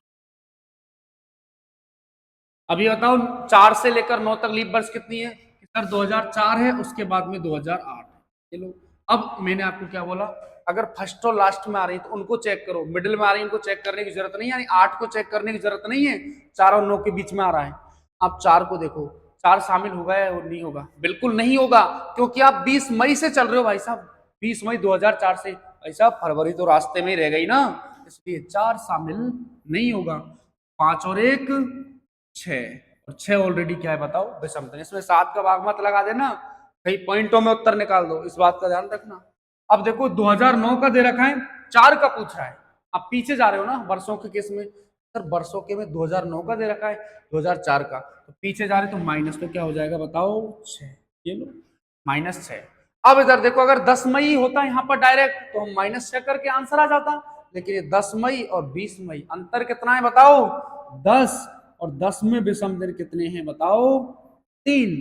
Speaker 1: अभी बताओ 4 से लेकर 9 तक लीप वर्ष कितनी है? कि सर 2004 है, उसके बाद में 2008 है। चलो, अब मैंने आपको क्या बोला, अगर फर्स्ट और लास्ट में आ रही है तो उनको चेक करो, मिडिल में आ रही है उनको चेक करने की जरूरत नहीं है, यानी 8 को चेक करने की जरूरत नहीं है, 4 और 9 के बीच में आ रहा है। आप 4 को देखो, 4 शामिल होगा या नहीं होगा? बिल्कुल नहीं होगा, क्योंकि आप 20 मई से चल रहे हो भाई साहब, 20 मई 2004 से। भाई साहब फरवरी तो रास्ते में ही रह गई ना, इसलिए 4 शामिल नहीं होगा। 5 और 1 6, और 6 ऑलरेडी क्या है बताओ, विषम। इसमें 7 का भाग मत लगा देना, कहीं पॉइंटों में उत्तर निकाल दो, इस बात का ध्यान रखना। अब देखो 2009 का दे रखा है, 4 का पूछ रहा है। आप पीछे जा रहे हो ना वर्षों के केस में, सर वर्षों के में 2009 का दे रखा है, 2004 का, तो पीछे जा रहे तो माइनस तो क्या हो जाएगा बताओ 6, ये लो -6। अब इधर देखो अगर 10 मई होता यहाँ पर डायरेक्ट तो हम -6 करके आंसर आ जाता, लेकिन ये 10 मई और 20 मई अंतर कितना है बताओ 10, और 10 में विषम दिन कितने हैं बताओ 3।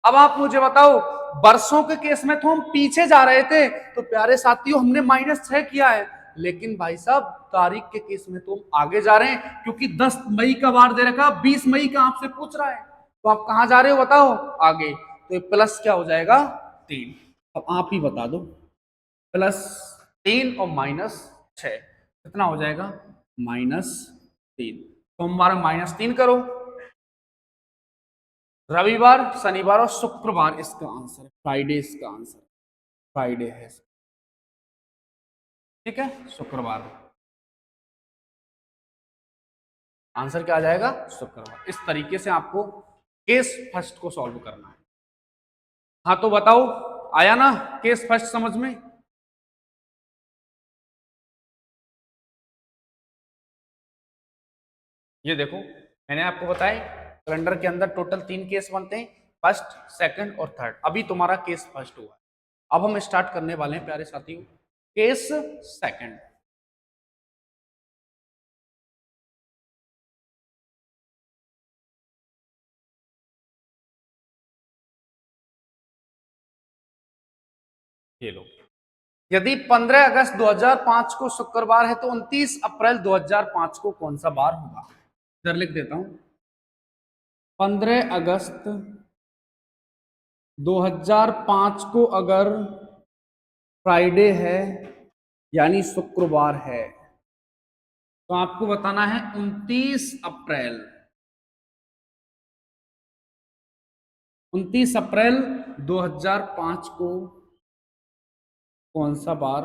Speaker 1: अब आप मुझे बताओ वर्षों के केस में तो हम पीछे जा रहे थे, तो प्यारे साथियों हमने -6 किया है, लेकिन भाई साहब तारीख के केस में तो हम आगे जा रहे हैं, क्योंकि 10 मई का वार दे रखा, 20 मई का आपसे पूछ रहा है, तो आप कहां जा रहे हो बताओ आगे, तो ये प्लस क्या हो जाएगा 3। अब आप ही बता दो +3 और -6 कितना हो जाएगा -3। सोमवार -3 करो, रविवार शनिवार और शुक्रवार इसका आंसर, फ्राइडे इसका आंसर, फ्राइडे है, ठीक है, शुक्रवार आंसर क्या आ जाएगा शुक्रवार। इस तरीके से आपको केस फर्स्ट को सॉल्व करना है। हाँ तो बताओ आया ना केस फर्स्ट समझ में? ये देखो मैंने आपको बताया कैलेंडर के अंदर टोटल 3 केस बनते हैं, फर्स्ट सेकंड और थर्ड। अभी तुम्हारा केस फर्स्ट हुआ, अब हम स्टार्ट करने वाले हैं प्यारे साथियों केस सेकंड। ये लो, यदि 15 अगस्त 2005 को शुक्रवार है तो 29 अप्रैल 2005 को कौन सा बार होगा? इधर लिख देता हूं 15 अगस्त 2005 को अगर फ्राइडे है यानी शुक्रवार है, तो आपको बताना है 29 अप्रैल 2005 को कौन सा बार?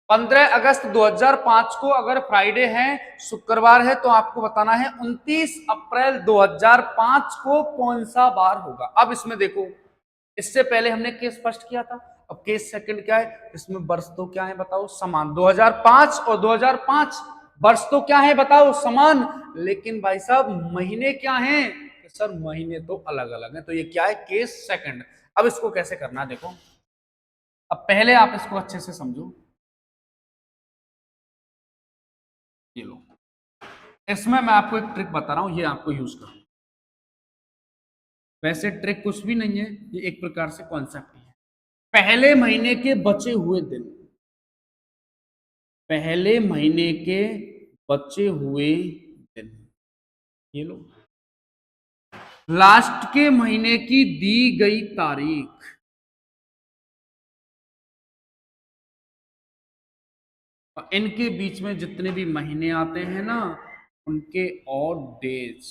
Speaker 1: 15 अगस्त 2005 को अगर फ्राइडे है शुक्रवार है, तो आपको बताना है 29 अप्रैल 2005 को कौन सा बार होगा। अब इसमें देखो इससे पहले हमने केस फर्स्ट किया था, अब केस सेकंड क्या है, इसमें वर्ष तो क्या है बताओ समान, 2005 और 2005 वर्ष तो क्या है बताओ समान, लेकिन भाई साहब महीने क्या हैं? सर महीने तो अलग अलग हैं, तो ये क्या है केस सेकंड। अब इसको कैसे करना है देखो, अब पहले आप इसको अच्छे से समझो, ये लो इसमें मैं आपको एक ट्रिक बता रहा हूं, ये आपको यूज करो। वैसे ट्रिक कुछ भी नहीं है, ये एक प्रकार से कॉन्सेप्ट है। पहले महीने के बचे हुए दिन, पहले महीने के बचे हुए दिन, ये लो लास्ट के महीने की दी गई तारीख, और इनके बीच में जितने भी महीने आते हैं ना उनके ऑड डेज,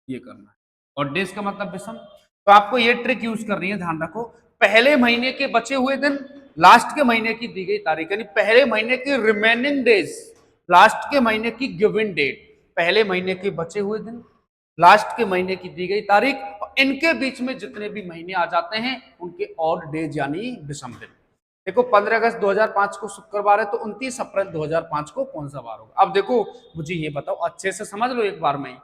Speaker 1: ये करना है। ऑड डेज का मतलब विषम, तो आपको ये ट्रिक यूज करनी है, ध्यान रखो पहले महीने के बचे हुए दिन लास्ट के महीने की दी गई तारीख, यानी पहले महीने के रिमेनिंग डेज लास्ट के महीने की गिवन डेट, पहले महीने के बचे हुए दिन लास्ट के महीने की दी गई तारीख, और इनके बीच में जितने भी महीने आ जाते हैं उनके ऑड डेज यानी विषम दिन। देखो 15 अगस्त 2005 को शुक्रवार है, तो 29 अप्रैल 2005 को कौन सा बार होगा। अब देखो मुझे ये बताओ, अच्छे से समझ लो एक बार में ही,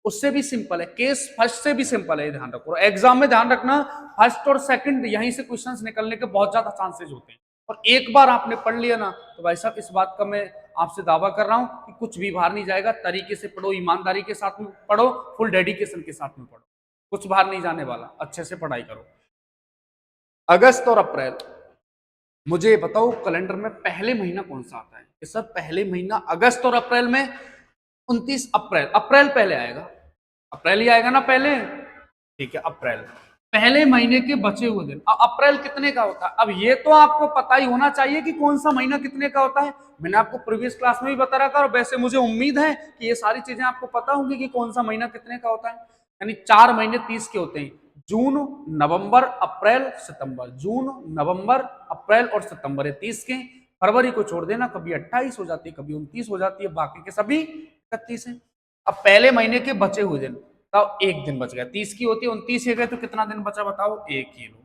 Speaker 1: उससे भी सिंपल है, केस फर्स्ट से भी सिंपल है, ध्यान रखो एग्जाम में, ध्यान रखना फर्स्ट और सेकंड यहीं से क्वेश्चंस निकलने के बहुत ज्यादा चांसेस होते हैं, और एक बार आपने पढ़ लिया ना तो भाई साहब इस बात का मैं आपसे दावा कर रहा हूं कि कुछ भी बाहर नहीं जाएगा। तरीके से पढ़ो, ईमानदारी के साथ में पढ़ो, फुल डेडिकेशन के साथ में पढ़ो, कुछ बाहर नहीं जाने वाला, अच्छे से पढ़ाई करो। अगस्त और अप्रैल, मुझे ये बताओ कैलेंडर में पहले महीना कौन सा आता है? कि सर पहले महीना अगस्त और अप्रैल में 29 अप्रैल, अप्रैल पहले आएगा, अप्रैल ही आएगा ना पहले, ठीक है अप्रैल पहले महीने के बचे हुए दिन। अब अप्रैल कितने का होता है? अब ये तो आपको पता ही होना चाहिए कि कौन सा महीना कितने का होता है, मैंने आपको प्रीवियस क्लास में भी बता रखा, और वैसे मुझे उम्मीद है कि ये सारी चीजें आपको पता होंगी कि कौन सा महीना कितने का होता है। यानी 4 महीने 30 के होते हैं, जून नवंबर अप्रैल सितंबर, जून नवंबर अप्रैल और सितंबर, 30 के। फरवरी को छोड़ देना, कभी 28 हो जाती है, कभी 29 हो जाती है, बाकी के सभी 31 है। अब पहले महीने के बचे हुए दिन, तब एक दिन बच गया, 30 की होती है, 29 हो गए तो कितना दिन बचा बताओ, एक ही लो।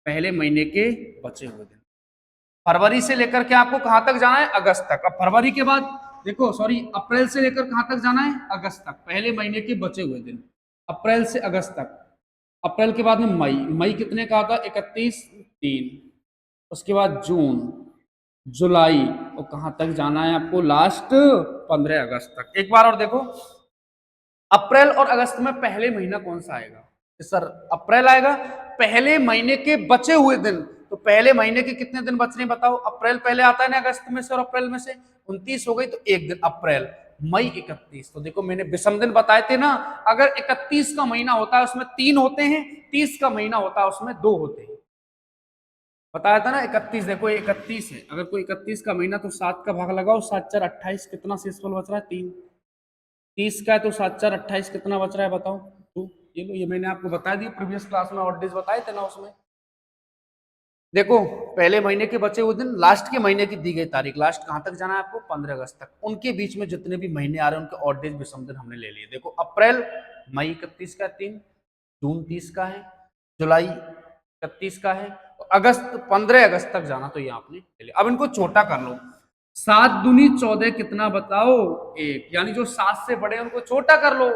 Speaker 1: पहले महीने के बचे हुए दिन, फरवरी से लेकर के आपको कहां तक जाना है, अगस्त तक। अब फरवरी के बाद देखो, सॉरी, अप्रैल से लेकर कहां तक जाना है, अगस्त तक, पहले महीने के बचे हुए दिन, अप्रैल से अगस्त तक। अप्रैल के बाद में मई, मई कितने का आता है, 31/3। उसके बाद जून, जुलाई, और कहां तक जाना है आपको, लास्ट 15 अगस्त तक। एक बार और देखो, अप्रैल और अगस्त में पहले महीना कौन सा आएगा, सर अप्रैल आएगा। पहले महीने के बचे हुए दिन, तो पहले महीने के कितने दिन बच रहे बताओ, अप्रैल पहले आता है ना अगस्त में से, और अप्रैल में से 29 हो गई तो एक दिन अप्रैल, मई 31। तो देखो मैंने विषम दिन बताए थे ना, अगर 31 का महीना होता है उसमें 3 होते हैं, 30 का महीना होता है उसमें 2 होते हैं, बताया था ना 31। देखो 31 है, अगर कोई 31 का महीना तो 7 का भाग लगाओ, 7 4 28, कितना शेषफल बच रहा है, 3। 30 का है तो 7 4 28, कितना बच रहा है बताओ, 2। ये लो, ये मैंने आपको बता दिया प्रीवियस क्लास में, ऑड डेज बताए थे ना उसमें। देखो पहले महीने के बचे हुए दिन, लास्ट के महीने की दी गई तारीख, लास्ट कहां तक जाना है आपको, 15 अगस्त तक। उनके बीच में जितने भी महीने आ रहे हैं उनके ऑड डेज विषम दिन हमने ले लिए। देखो अप्रैल, मई 31 का 3, जून 30 का है, जुलाई 31 का है, अगस्त 15 अगस्त तक जाना, तो ये आपने ले लिया। अब इनको छोटा कर लो, 7 दूनी 14 कितना बताओ, 1, यानी जो 7 से बड़े हैं उनको छोटा कर लो,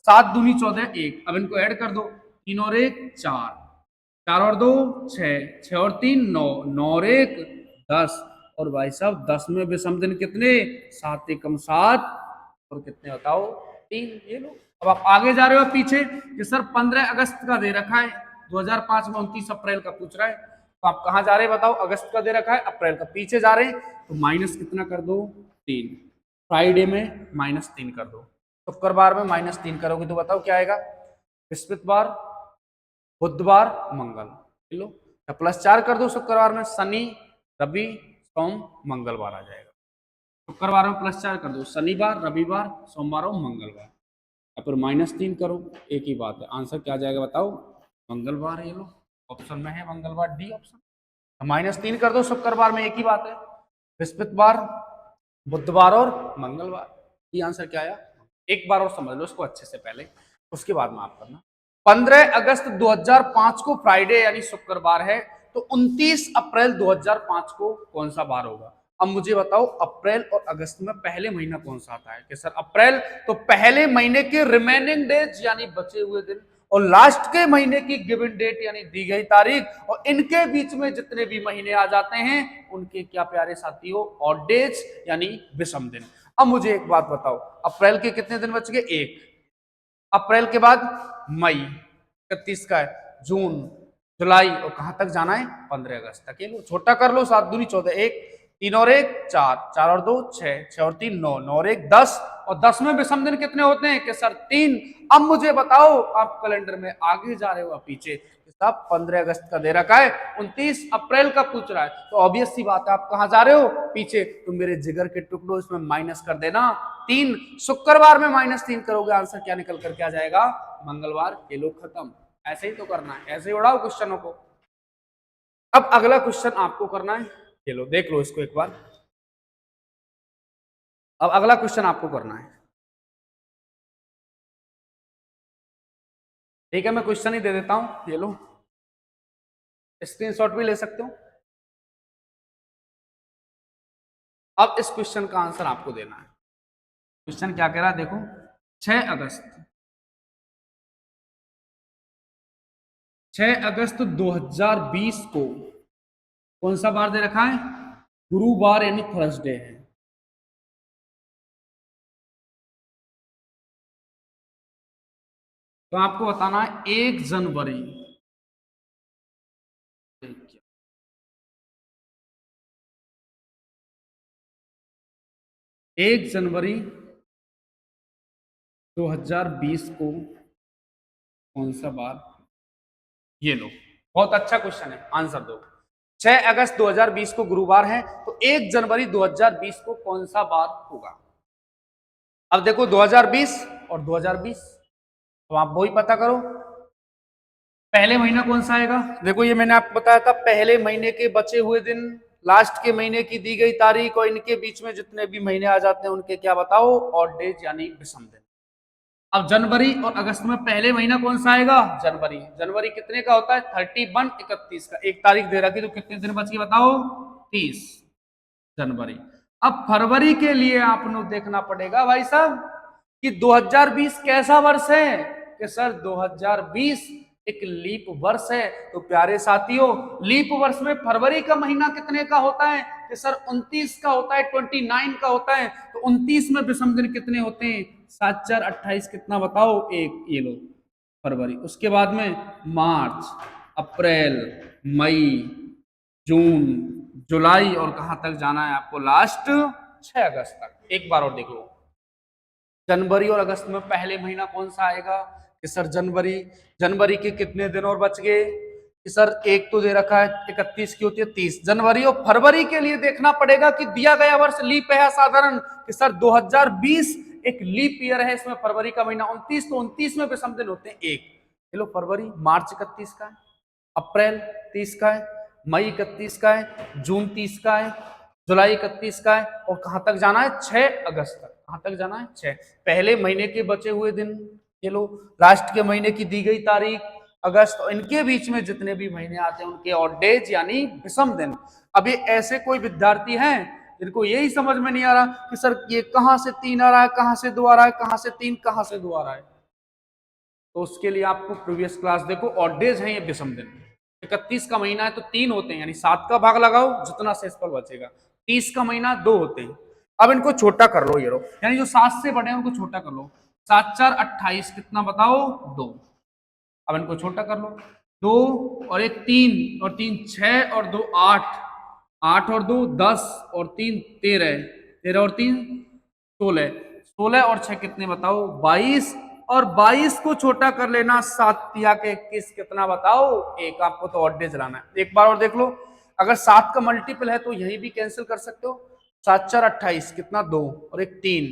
Speaker 1: 7 दूनी 14 1। अब इनको ऐड कर दो, 3 और 1 4, 4 और 2 6, 6 और 3 9, 9 और 1 10, और भाई साहब 10 में विषम दिन कितने, 7 एकम 7, और कितने बताओ, 3। ये लो। अब आप आगे जा रहे हो पीछे कि सर 15 अगस्त का दे रखा है, 2005 में 29 अप्रैल का पूछ रहा है, तो आप कहां जा रहे हैं बताओ, अगस्त का दे रखा है, अप्रैल का, पीछे जा रहे हैं तो माइनस कितना कर दो, 3। फ्राइडे में -3 कर दो, शुक्रवार में -3 करोगे तो बताओ क्या आएगा, बृहस्पतिवार, बुधवार, मंगल, लो, +4 कर दो, शुक्रवार में शनि, रवि, सोम, मंगलवार आ जाएगा। शुक्रवार में +4 कर दो, शनिवार, रविवार, सोमवार और मंगलवार, या फिर -3 करो, एक ही बात है, आंसर क्या आ जाएगा बताओ, मंगलवार। ये लो, ऑप्शन में है मंगलवार, डी ऑप्शन। -3 कर दो, शुक्रवार में एक ही बात है, बृहस्पतिवार, बुधवार और मंगलवार। ये आंसर क्या आया, एक बार और समझ लो इसको अच्छे से पहले, उसके बाद में आप करना। 15 अगस्त 2005 को फ्राइडे यानी शुक्रवार है, तो 29 अप्रैल 2005 को कौन सा बार होगा। अब मुझे बताओ अप्रैल और अगस्त में पहले महीना कौन सा आता है, कि सर अप्रैल, तो पहले महीने के रिमेनिंग डेज यानी बचे हुए दिन, और लास्ट के महीने की गिवन डेट यानी दी गई तारीख, और इनके बीच में जितने भी महीने आ जाते हैं उनके क्या प्यारे साथियों, ऑड डेज यानी विषम दिन। अब मुझे एक बात बताओ, अप्रैल के कितने दिन बच गए, 1। अप्रैल के बाद मई 31 का है, जून, जुलाई, और कहां तक जाना है, 15 अगस्त तक। ये लो, छोटा कर लो, 7 दूनी 14 1, 3 और 1 4, 4 और 2 6, 6 और 3 9, 9 और 1 10, और 10 में विषम दिन कितने होते हैं, कि सर 3। अब मुझे बताओ, आप कैलेंडर में आगे जा रहे हो पीछे, साहब 15 अगस्त का दे रखा है, 29 अप्रैल का पूछ रहा है, तो ऑब्वियस सी बात है आप कहां जा रहे हो, पीछे। तो मेरे जिगर के टुकड़ों, इसमें माइनस कर देना 3, शुक्रवार में -3 करोगे, आंसर क्या निकल करके आ जाएगा, मंगलवार। ये लोग खत्म, ऐसे ही तो करना है, ऐसे ही उड़ाओ क्वेश्चनों को। अब अगला क्वेश्चन आपको करना है, ये लो देख लो इसको एक बार। अब अगला क्वेश्चन आपको करना है, ठीक है, मैं क्वेश्चन ही दे देता हूं, ये लो, स्क्रीनशॉट भी ले सकते हो। अब इस क्वेश्चन का आंसर आपको देना है। क्वेश्चन क्या कह रहा है देखो, 6 अगस्त 6 अगस्त 2020 को कौन सा बार दे रखा है, गुरुवार यानी थर्सडे है। तो आपको बताना है 1 जनवरी, 1 जनवरी 2020 को कौन सा बार, ये लो, बहुत अच्छा क्वेश्चन है, आंसर दो। 6 अगस्त 2020 को गुरुवार है, तो 1 जनवरी 2020 को कौन सा बार होगा। अब देखो 2020 और 2020, तो आप वही पता करो, पहले महीना कौन सा आएगा। देखो ये मैंने आपको बताया था, पहले महीने के बचे हुए दिन लास्ट के महीने की दी गई तारीख और इनके बीच में जितने भी महीने आ जाते हैं उनके क्या बताओ, ऑड डेज यानी विषम दिन। अब जनवरी और अगस्त में पहले महीना कौन सा आएगा, जनवरी। जनवरी कितने का होता है, 31, 31 का। एक तारीख दे रखी तो कितने दिन बच गए बताओ, 30 जनवरी। अब फरवरी के लिए आपको देखना पड़ेगा भाई साहब कि 2020 कैसा वर्ष है, कि सर 2020 एक लीप वर्ष है। तो प्यारे साथियों, लीप वर्ष में फरवरी का महीना कितने का होता है, कि सर 29 का होता है, 29 का होता है। तो 29 में विषम दिन कितने होते हैं, 7 4 28, कितना बताओ, एक। ये लो फरवरी। उसके बाद में मार्च, अप्रैल, मई, जून, जुलाई, और कहां तक जाना है आपको, लास्ट 6 अगस्त तक। एक बार और देख लो, जनवरी और अगस्त में पहले महीना कौन सा आएगा, कि सर जनवरी। जनवरी के कितने दिन और बच गए, कि सर एक तो दे रखा है 31 की होती है 30 जनवरी। और फरवरी के लिए देखना पड़ेगा कि दिया गया वर्ष लीप है साधारण, कि सर 2020 एक लीप ईयर है, इसमें फरवरी का महीना 29, तो 29 में विषम दिन होते हैं एक। चलो फरवरी, मार्च 31 का है, अप्रैल 30 का है, मई 31 का है, जून 30 का है, जुलाई 31 का है, और कहां तक जाना है, 6 अगस्त तक। कहां तक जाना है, 6। पहले महीने के बचे हुए दिन ये लो, लास्ट के महीने की दी गई तारीख अगस्त, और इनके बीच में जितने भी महीने आते हैं उनके ऑड डेज यानी विषम दिन। अब ये ऐसे कोई विद्यार्थी हैं जिनको यही समझ में नहीं आ रहा कि सर ये कहां से 3 आ रहा है, कहां से 2 आ रहा है, कहां से 3, कहां से 2 आ रहा है, तो उसके लिए आपको प्रीवियस क्लास देखो, ऑड डेज है ये विषम दिन। 31 का महीना है तो 3 होते हैं, यानी 7 का भाग लगाओ जितना शेषफल बचेगा। 30 का महीना 2 होते हैं। अब इनको छोटा कर लो, ये लो, यानी जो 7 से बड़े हैं उनको छोटा कर लो। 7 4 28, कितना बताओ, 2। अब इनको छोटा कर लो, 2 और 1 3 और 3 6 और 2 8, 8 और 2 10 और 3 13, 13 और 3 16, 16 और 6 कितने बताओ, 22। और 22 को छोटा कर लेना, 7 तिया के 21, कितना बताओ, एक। आपको तो ऑड डेज लाना है। एक बार और देख लो, अगर 7 का मल्टीपल है तो यही भी कैंसिल कर सकते हो। 7 4 28, कितना, 2 और 1 3,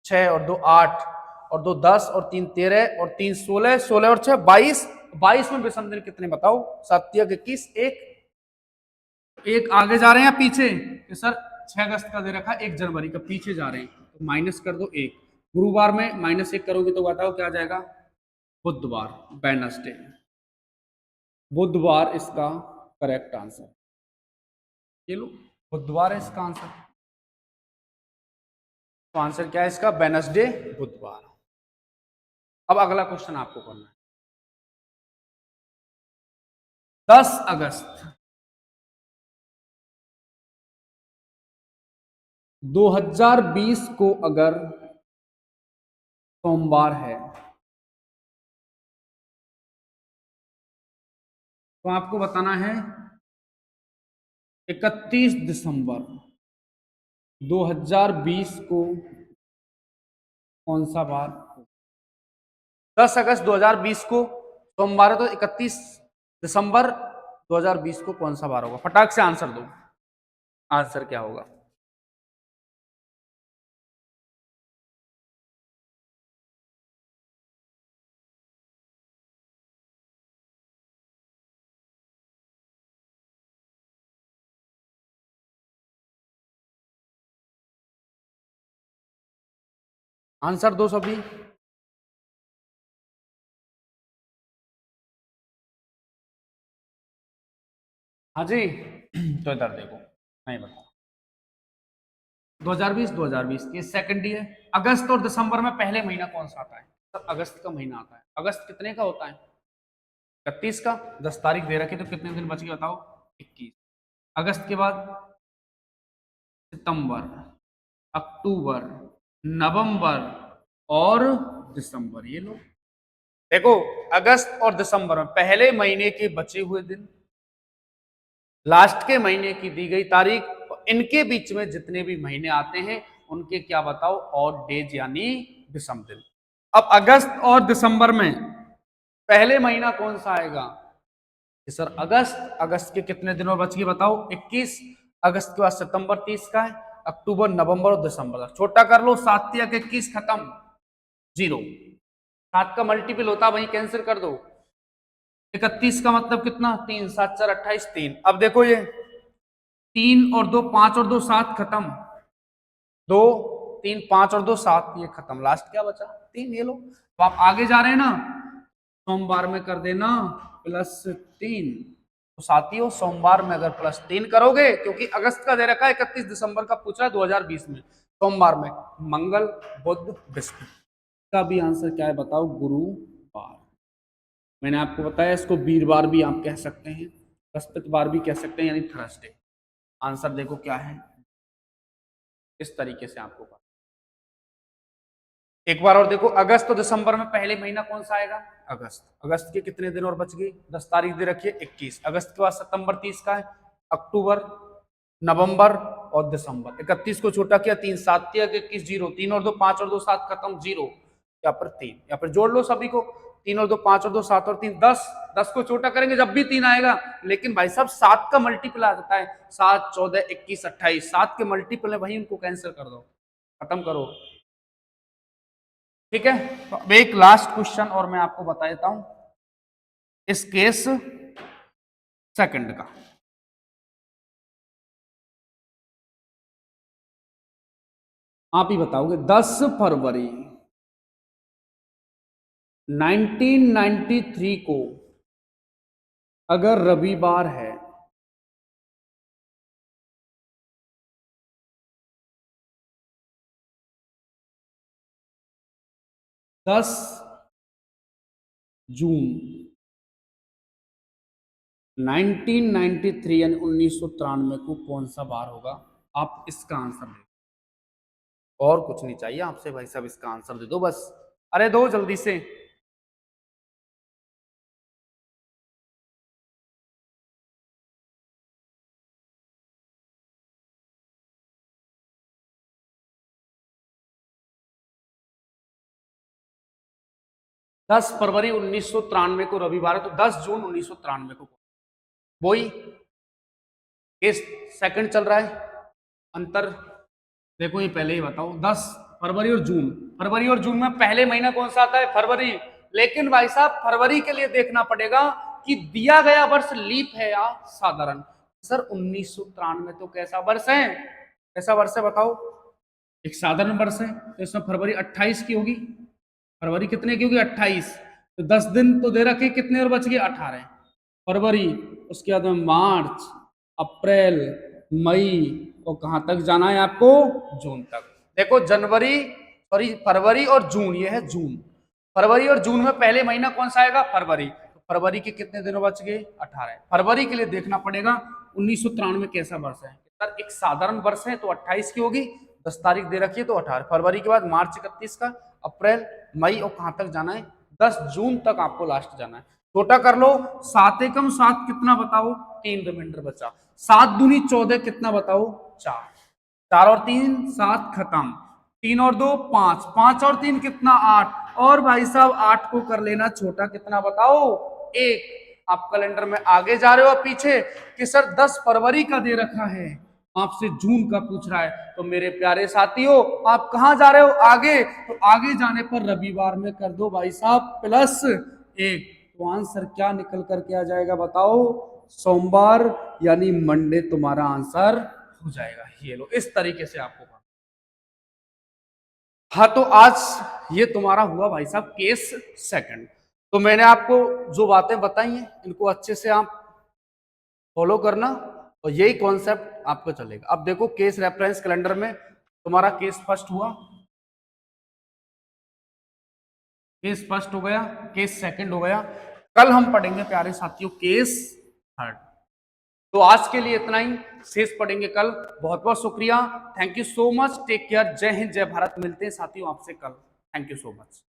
Speaker 1: 6 और 2 8 और 2 10 और 3 13 और 3 16, 16 और 6 22। 22 में विषम दिन कितने बताओ, 7 तिया के 21, एक आगे जा रहे हैं या पीछे, कि सर 6 अगस्त का दे रखा, 1 जनवरी का, पीछे जा रहे हैं तो माइनस कर दो 1। गुरुवार में -1 करोगे तो बताओ क्या आ जाएगा, बुधवार, वेडनेसडे। बुधवार इसका करेक्ट आंसर। ये लो, बुधवार है इसका आंसर। तो आंसर क्या है इसका, वेडनेसडे, बुधवार। अब अगला क्वेश्चन आपको करना है। 10 अगस्त 2020 को अगर सोमवार है तो आपको बताना है 31 दिसंबर 2020 को कौन सा बार। 10 अगस्त 2020 को सोमवार है, तो 31 दिसंबर 2020 को कौन सा बार होगा, फटाक से आंसर दो, आंसर क्या होगा। आंसर दो सभी। हाँ जी, तो इधर देखो, नहीं बता। 2020 ये सेकंड ही है। अगस्त और दिसंबर में पहले महीना कौन सा आता है, तो अगस्त का महीना आता है। अगस्त कितने का होता है, 31 का। 10 तारीख दे रखी तो कितने दिन बच गए बताओ, 21। अगस्त के बाद सितंबर, अक्टूबर, नवंबर और दिसंबर। ये लो देखो, अगस्त और दिसंबर में पहले महीने के बचे हुए दिन, लास्ट के महीने की दी गई तारीख, इनके बीच में जितने भी महीने आते हैं उनके क्या बताओ, ऑड डेज यानी विषम दिन। अब अगस्त और दिसंबर में पहले महीना कौन सा आएगा, सर अगस्त। अगस्त के कितने दिनों बच गए बताओ, 21। अगस्त के बाद सितंबर 30 का है, अक्टूबर, नवंबर और दिसंबर का। छोटा कर लो, 7 या 21 खत्म, 0। 7 का मल्टीपल होता वही कैंसिल कर दो। 31 का मतलब कितना, 3, 7 4 28, 3। अब देखो ये 3 और 2 5 और 2 7 खत्म, 2 3 5 और 2 7, ये खत्म, लास्ट क्या बचा 3, ये लो। तो आप आगे जा रहे हैं ना, सोमवार में कर देना +3। तो साथियों सोमवार में अगर +3 करोगे, क्योंकि अगस्त का दे रखा है 31 दिसंबर का पूछा है 2020 में, सोमवार में मंगल बुध बृहस्पति का भी आंसर क्या है बताओ, गुरुवार। मैंने आपको बताया इसको वीरवार भी आप कह सकते हैं, बृहस्पतिवार भी कह सकते हैं, यानी थर्सडे। आंसर देखो क्या है, इस तरीके से आपको पता। एक बार और देखो, अगस्त और दिसंबर में पहले महीना कौन सा आएगा, अगस्त। अगस्त के कितने दिन और बच गए, 10 तारीख दे रखिए 21। अगस्त के बाद सितंबर 30 का है, अक्टूबर, नवंबर और दिसंबर। 31 को छोटा किया, 3 7 21 0, 3 और 2 5 और 2 7 खत्म, 0, यहाँ पर 3, यहाँ पर जोड़ लो सभी को, 3 और 2 5 और 2 7 और 3 10, 10 को छोटा करेंगे जब भी 3 आएगा। लेकिन भाई साहब 7 का मल्टीपल आ जाता है, 7 14 21 28, 7 के मल्टीपल है वही, उनको कैंसिल कर दो, खत्म करो। ठीक है, तो अब एक लास्ट क्वेश्चन और मैं आपको बता देता हूं इस केस सेकंड का। आप ही बताओगे, 10 फरवरी 1993 को अगर रविवार है, दस जून 1993 यानी 1993 को कौन सा बार होगा, आप इसका आंसर दे, और कुछ नहीं चाहिए आपसे भाई साहब, इसका आंसर दे दो बस, अरे दो जल्दी से। 10 फरवरी 1993 को रविवार है, तो 10 जून 1993 को, वही केस सेकंड चल रहा है। अंतर देखो, ये पहले ही बताओ, 10 फरवरी और जून, फरवरी और जून में पहले महीना कौन सा आता है, फरवरी। लेकिन भाई साहब फरवरी के लिए देखना पड़ेगा कि दिया गया वर्ष लीप है या साधारण। सर 1993 तो कैसा वर्ष है, कैसा वर्ष है बताओ, एक साधारण वर्ष है, तो इसमें फरवरी 28 की होगी, फरवरी कितने की होगी 28, तो 10 दिन तो दे रखे, कितने और बच गए 18 फरवरी, उसके बाद में मार्च, अप्रैल, मई, और कहां तक जाना है आपको, जून तक। देखो जनवरी, सॉरी फरवरी और जून, ये है जून, फरवरी और जून में पहले महीना कौन सा आएगा, फरवरी। तो फरवरी के कितने दिनों बच गए 18, फरवरी के लिए देखना पड़ेगा 1993 कैसा वर्ष है। सर एक साधारण वर्ष है तो 28 की होगी, 10 तारीख दे रखी है तो 18, फरवरी के बाद मार्च 31 का, अप्रैल, मई, और कहां तक जाना है 10 जून तक आपको लास्ट जाना है। छोटा कर लो, 7 एकम 7 कितना बताओ, 3 रिमाइंडर बचा, 7 दूनी 14 कितना बताओ 4, 4 और 3 7 खत्म, 3 और 2 5, 5 और 3 कितना 8, और भाई साहब 8 को कर लेना छोटा कितना बताओ 1। आप कैलेंडर में आगे जा रहे हो पीछे, कि सर 10 फरवरी का दे रखा है, आपसे जून का पूछ रहा है, तो मेरे प्यारे साथियों आप कहां जा रहे हो आगे, तो आगे जाने पर रविवार में कर दो भाई साहब +1, तो आंसर क्या निकल करके आ जाएगा बताओ, सोमवार, यानी मंडे तुम्हारा आंसर हो जाएगा। ये लो, इस तरीके से आपको। हाँ तो आज ये तुम्हारा हुआ भाई साहब केस सेकंड। तो मैंने आपको जो बातें बताई हैं इनको अच्छे से आप फॉलो करना, और यही कॉन्सेप्ट आपको चलेगा। अब देखो केस रेफरेंस कैलेंडर में तुम्हारा केस फर्स्ट हुआ, केस फर्स्ट हो गया, केस सेकंड हो गया, कल हम पढ़ेंगे प्यारे साथियों केस थर्ड। तो आज के लिए इतना ही, शेष पढ़ेंगे कल। बहुत बहुत शुक्रिया, thank you so much, take care, जय हिंद जय भारत। मिलते हैं साथियों आपसे कल, थैंक यू सो मच।